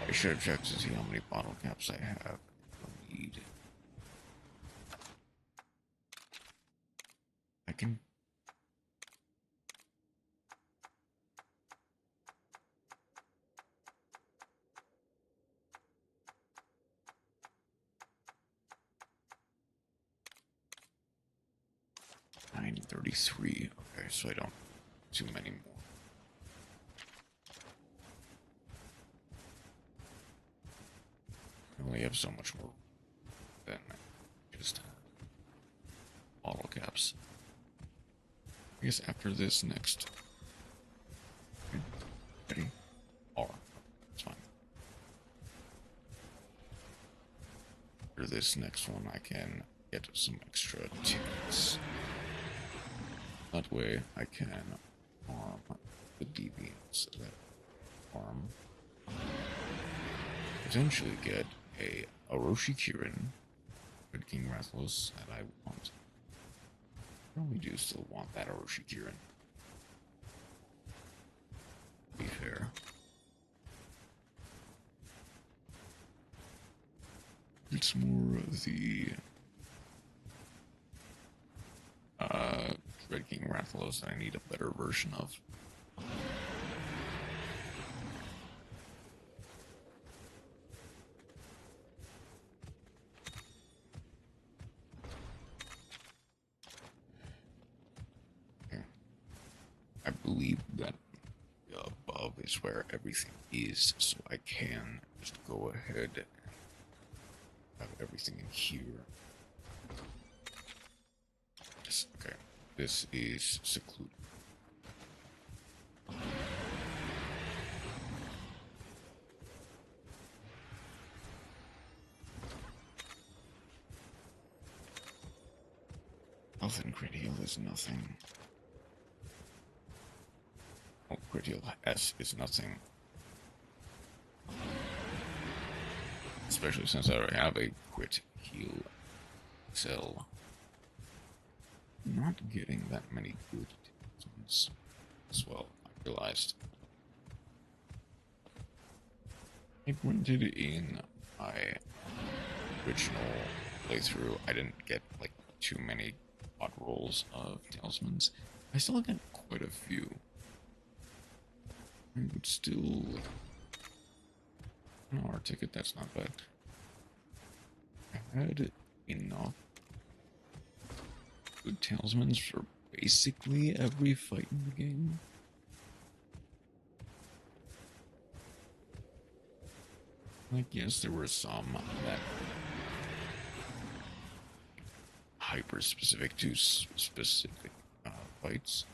I should have checked to see how many bottle caps I have. I need. I can. $933. Okay, so I don't too many more. I only have so much more than just bottle caps. I guess after this next. Ready? R. It's fine. After this next one, I can get some extra tickets. That way, I can farm the deviants that farm. Potentially get a Orochi Kirin, Red King Rathalos that I want. I probably do still want that Orochi Kirin. To be fair. It's more of the Red King Rathalos that I need a better version of. believe that above is where everything is, so I can just go ahead and have everything in here. Okay, this is secluded. Nothing critical is nothing. Oh, critical S is nothing. Especially since I already have a crit heal cell. Not getting that many good ones as well, I realized. Granted, in my original playthrough, I didn't get like too many odd rolls of talismans. I still got quite a few. But still, no, our ticket, that's not bad. I had enough good talismans for basically every fight in the game. Like, yes, there were some that hyper specific to specific fights.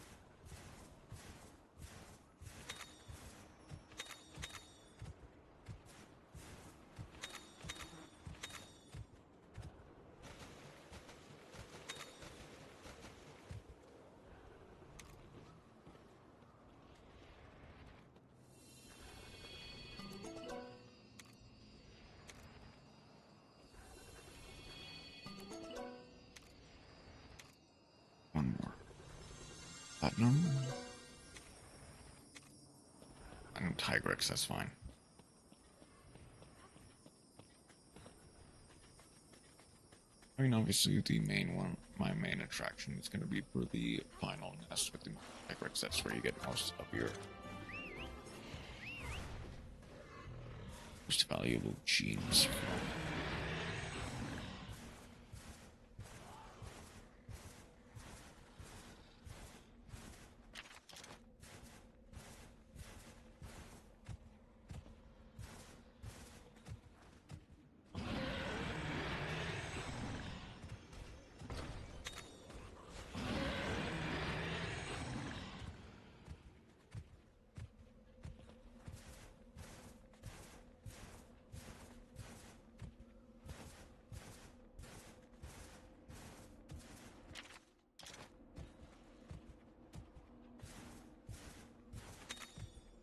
One more. Platinum. And Tigrex, that's fine. I mean, obviously, the main one, my main attraction is going to be for the final nest with the Tigrex. That's where you get most of your most valuable genes from.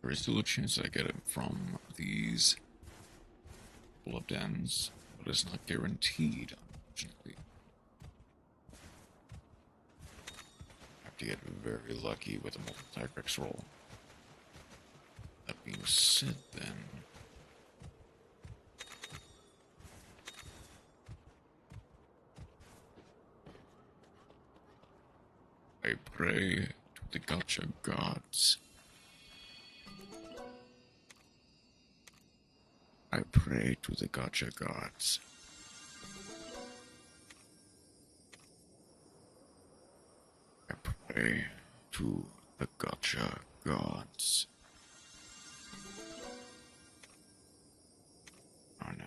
There is still a chance I get it from these blood dens, but it's not guaranteed, unfortunately. I have to get very lucky with a multi-Tigrex roll. That being said, then, I pray to the gacha gods. I pray to the gacha gods. I pray to the gacha gods. Oh no.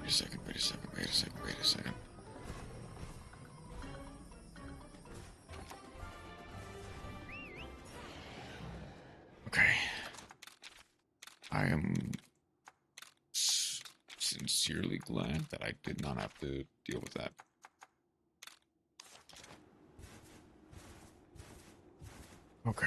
Wait a second, wait a second, wait a second, wait a second. Okay. I am sincerely glad that I did not have to deal with that. Okay.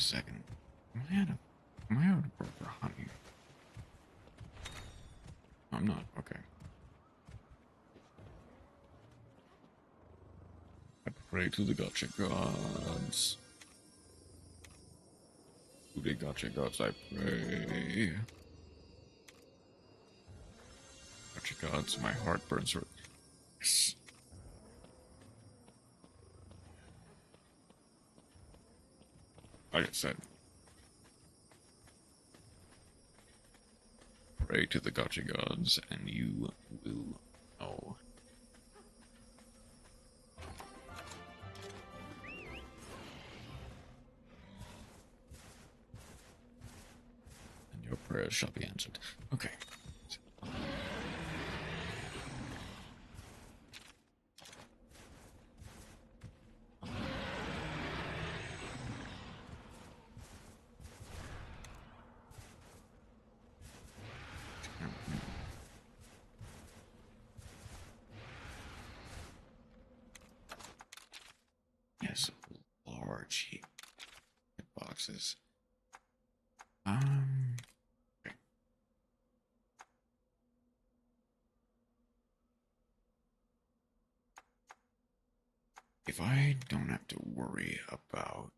second. Am I out of broker honey? No, I'm not. Okay. I pray to the gotcha gods. To the gotcha gods I pray. Gotcha gods, my heart burns for... Yes. Like I said, pray to the gotcha gods, and you will know. And your prayers shall be answered. Okay. Yes, large heat boxes. Okay. If I don't have to worry about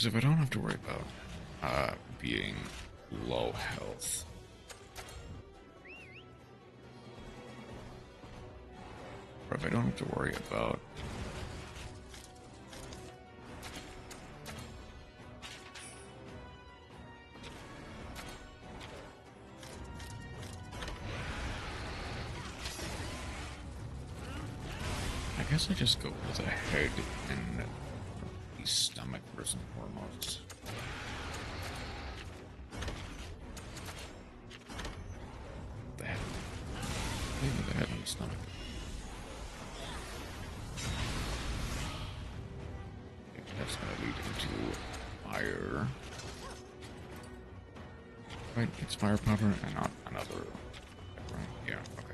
if I don't have to worry about being low health, or if I don't have to worry about I guess I just go with a head and the stomach first and foremost. The head. Maybe the head and the stomach. That's gonna lead into fire. Right, it's firepower and not another. Right? Yeah, okay.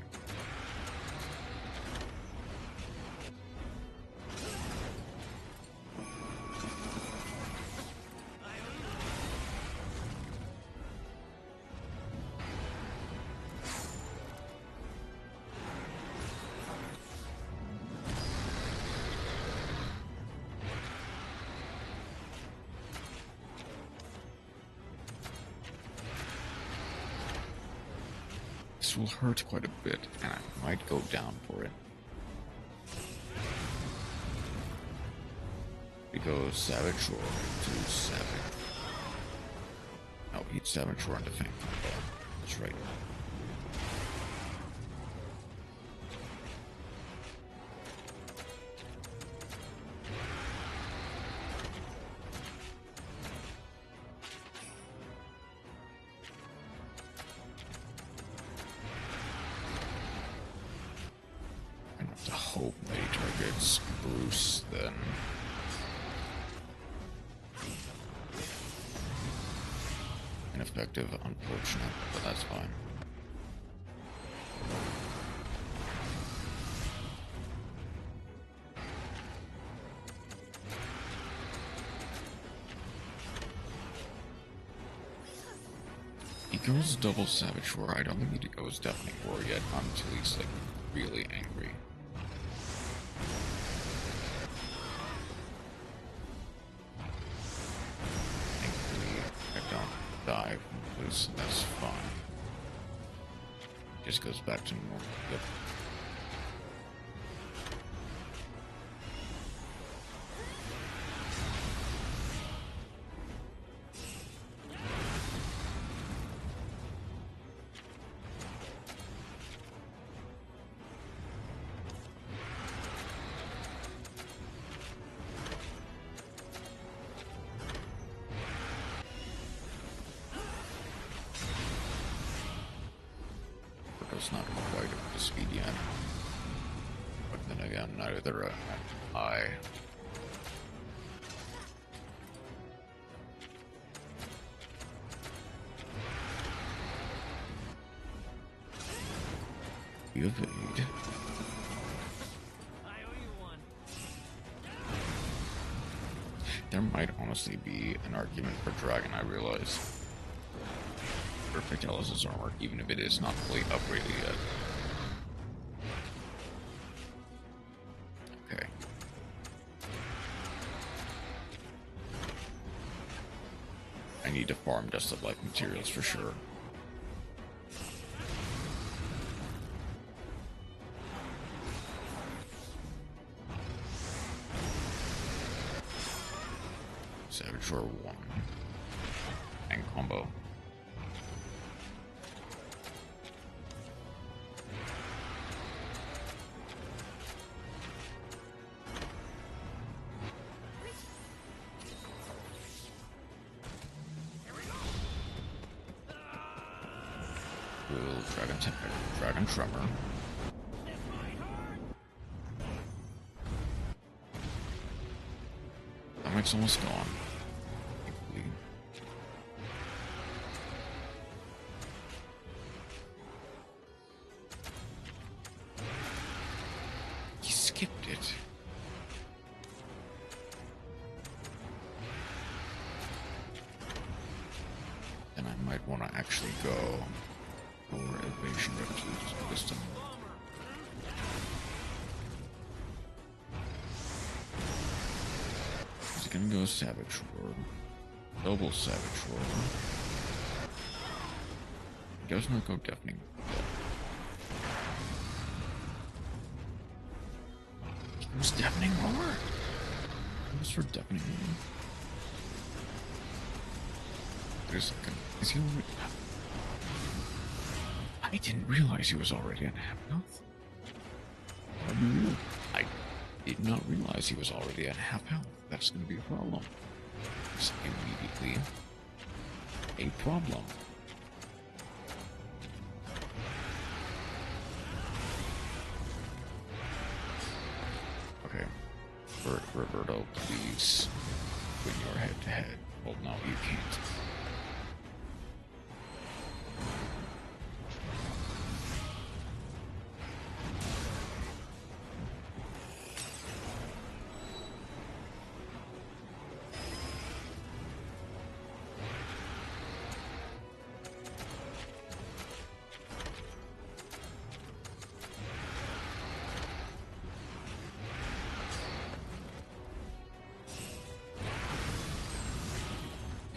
This will hurt quite a bit, and I might go down for it. We go Savage Roar to 7. No, eat Savage Roar and defend combo. That's right. I hope that he targets Bruce then. Ineffective, unfortunate, but that's fine. He goes double Savage Roar. I don't think he goes Deafening Roar yet until he's like really angry. Thankfully, I don't die from this, that's fine. Just goes back to normal. Yep. It's not quite up to speed yet. But then again, neither am I. we evade. I owe you one. There might honestly be an argument for Dragon, I realize. Perfect Alice's armor, even if it is not fully upgraded yet. Okay. I need to farm Dust of Life materials for sure. Savage Roar 1 and combo. Will Dragon Tremor. That might's almost gone. Thankfully. He skipped it. Then I might want to actually go for evasion refuge this time. He's gonna go Savage Roar. Double Savage Roar. He does not go Deafening. He goes Deafening Roar? He goes for Deafening Roar. Wait a second. Is he already... I didn't realize he was already at half health. I did not realize he was already at half health. That's going to be a problem. It's immediately a problem. Okay. Roberto, please win your head-to-head. Well, no, you can't.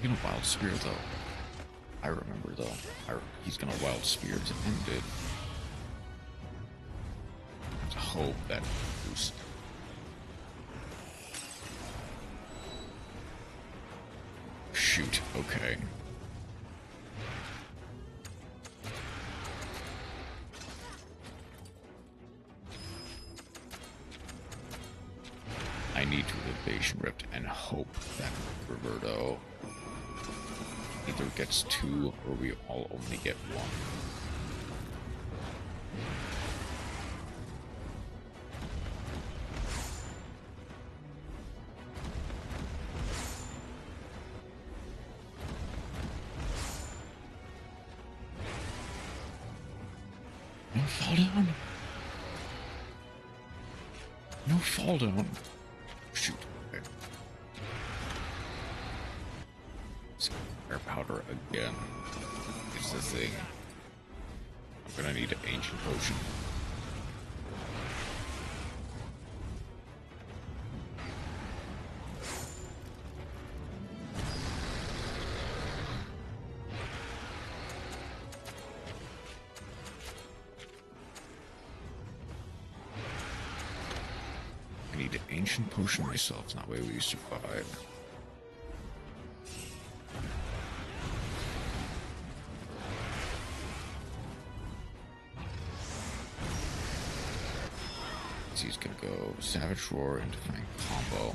He's gonna Wild Spear though. I remember though. He's gonna Wild Spear to end it. I have to hope that boost. Shoot, okay. I need to Evasion Rift and hope that Roberto either gets 2 or we all only get 1. No fall down. No fall down. Shoot. Okay. Air powder again is the thing. I'm gonna need an ancient potion. I need an ancient potion myself, that way we survive. He's gonna go Savage Roar into Fang combo.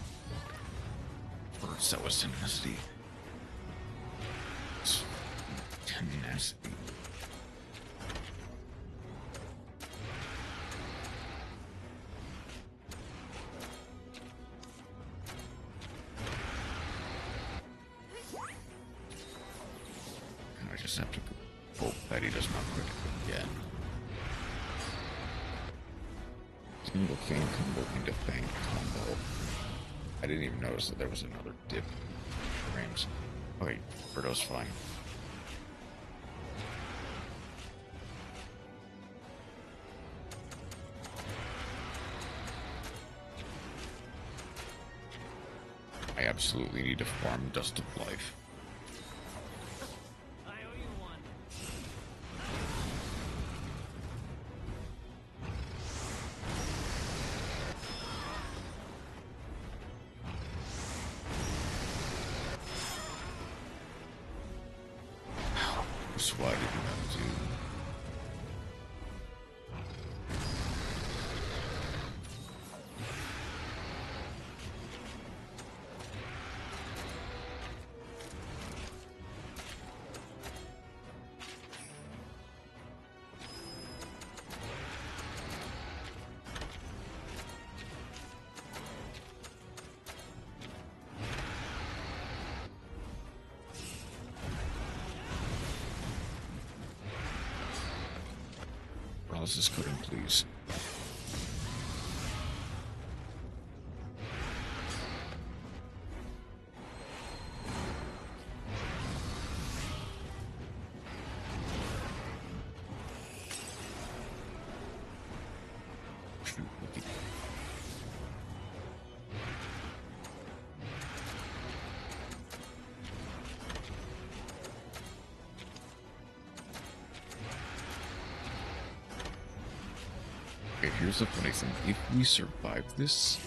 First, that was Tenacity. Tenacity. I just have to hope that he does not crit again. Single Fang combo into Fang combo. I didn't even notice that there was another dip frames. Okay, Birdo's fine. I absolutely need to farm Dust of Life. I owe you one. So why did you have to? This coding, please. Okay, here's the funny thing. If we survive this,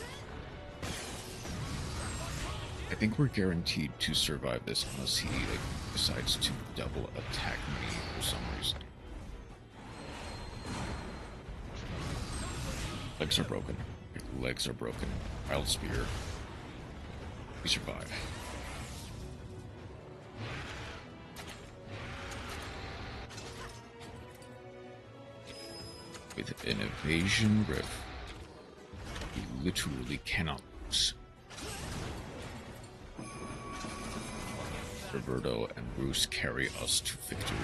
I think we're guaranteed to survive this unless he decides to double attack me for some reason. Legs are broken. Legs are broken. Wild Spear. We survive. With an evasion riff, we literally cannot lose. Roberto and Bruce carry us to victory.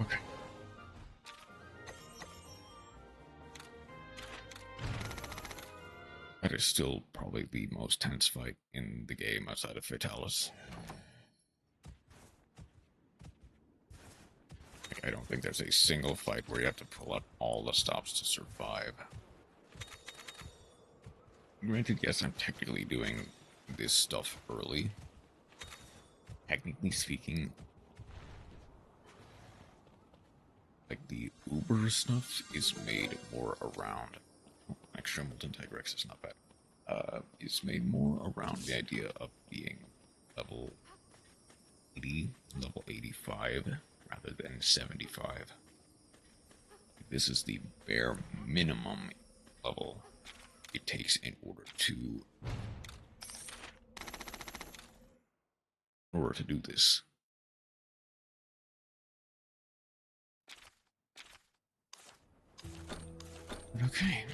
Okay. That is still probably the most tense fight in the game outside of Fatalis. I don't think there's a single fight where you have to pull out all the stops to survive. Granted, yes, I'm technically doing this stuff early. Technically speaking, like the Uber stuff is made more around extra Molten Tigrex is not bad. Is made more around the idea of being level 80, level 85, rather than 75. This is the bare minimum level it takes in order to do this. Okay.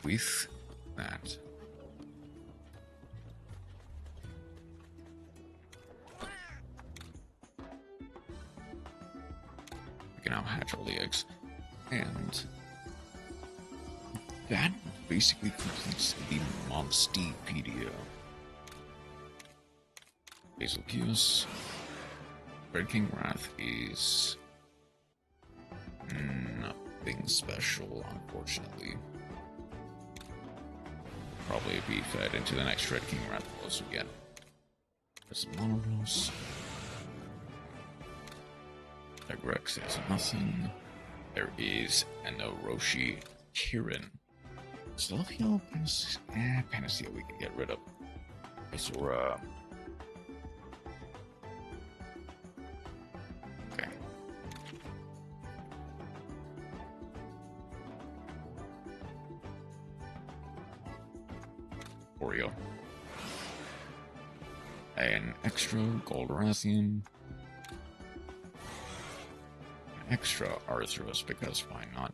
With that, we can now hatch all the eggs, and that basically completes the Monstipedia. Basil Kios. Red King Wrath is nothing special, unfortunately. Probably be fed into the next Red King Wrath plus again. There's Monoros. Tigrex has nothing. There is an Orochi Kirin. Celestial Panacea we can get rid of. Isora. Okay. Oreo. An extra Gold Rathian. An extra Arthros, because why not?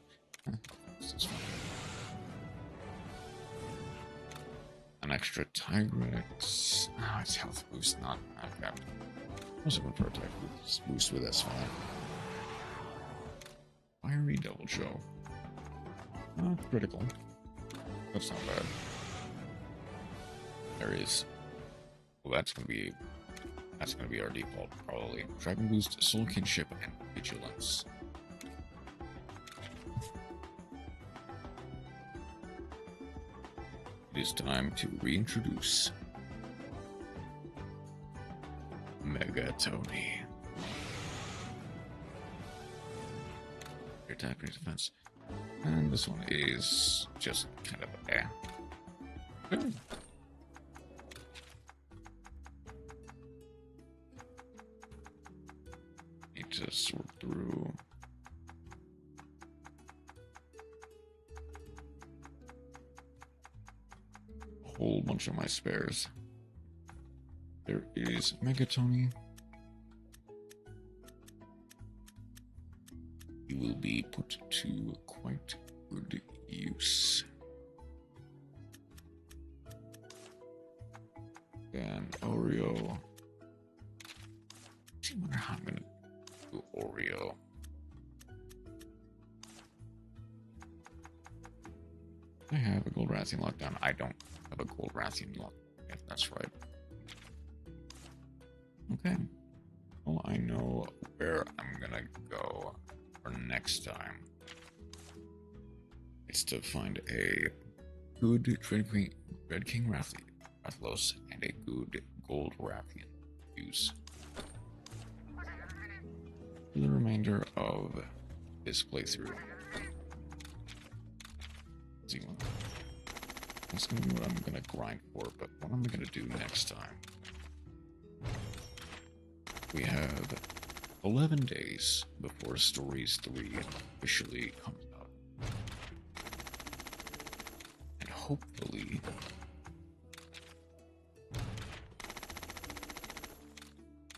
This is fine. extra Tigrex. Oh, it's health boost, not that. I was looking for a attack boost with S5. Fiery Devil Show. Critical. That's not bad. There is. Well, that's gonna be our default probably. Dragon Boost, Soul Kinship, and Vigilance. It is time to reintroduce Mega Tony. Your attack, your defense. And this one is just kind of Need to sort through. A whole bunch of my spares. There is Megatony. He will be put to quite good use. And Oreo. I wonder how I'm gonna do Oreo. I have a gold Rathian lockdown. I don't have a gold Rathian lockdown. If that's right. Okay. Well, I know where I'm gonna go for next time. It's to find a good Red King Rathalos and a good gold Rathian use for the remainder of this playthrough. Let's see what that's gonna be what I'm gonna grind for, but what am I gonna do next time? We have 11 days before Stories 3 officially comes out. And hopefully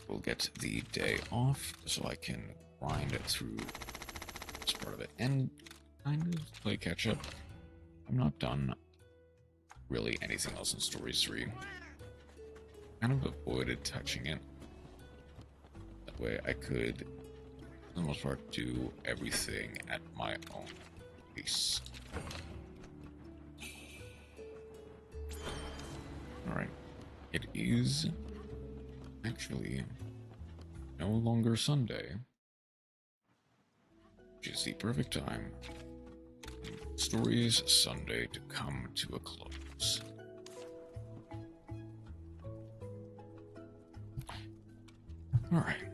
we'll get the day off so I can grind it through this part of it and kind of play catch up. I'm not done really anything else in Stories 3. Kind of avoided touching it. That way I could, for the most part, do everything at my own pace. Alright. It is actually no longer Sunday, which is the perfect time for Stories Sunday to come to a close. Alright.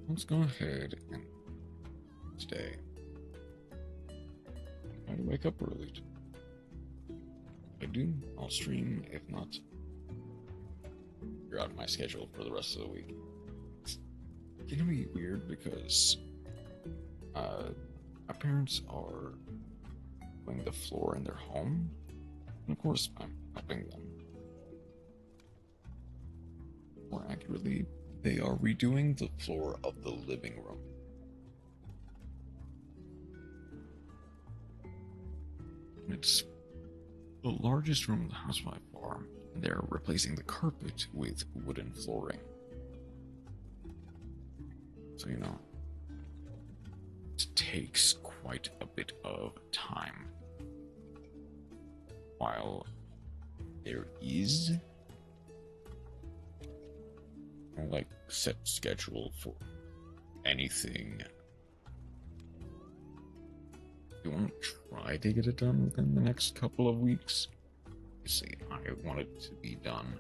Let's go ahead and today try to wake up early. If I do, I'll stream. If not, figure out my schedule for the rest of the week. It's gonna be weird because my parents are doing the floor in their home, and of course I'm helping them. More accurately, they are redoing the floor of the living room. It's the largest room in the house by far. They're replacing the carpet with wooden flooring. So, you know, it takes quite a bit of time. While there is like set schedule for anything, you want to try to get it done within the next couple of weeks. See, I want it to be done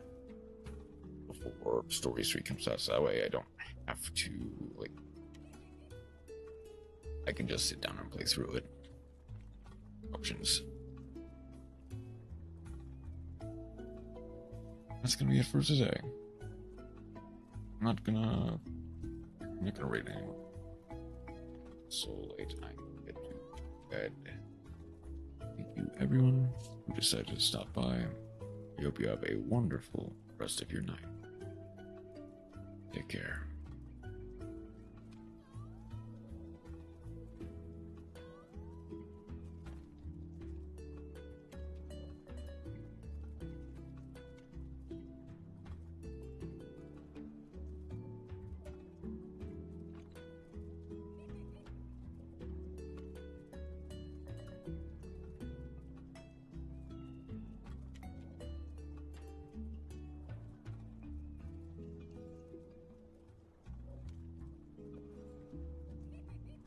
before Stories 3 comes out, so that way I don't have to, like, I can just sit down and play through it. Options. That's gonna be it for today. I'm not gonna rate anyone. So late, I can get to bed. Thank you, everyone who decided to stop by. I hope you have a wonderful rest of your night. Take care.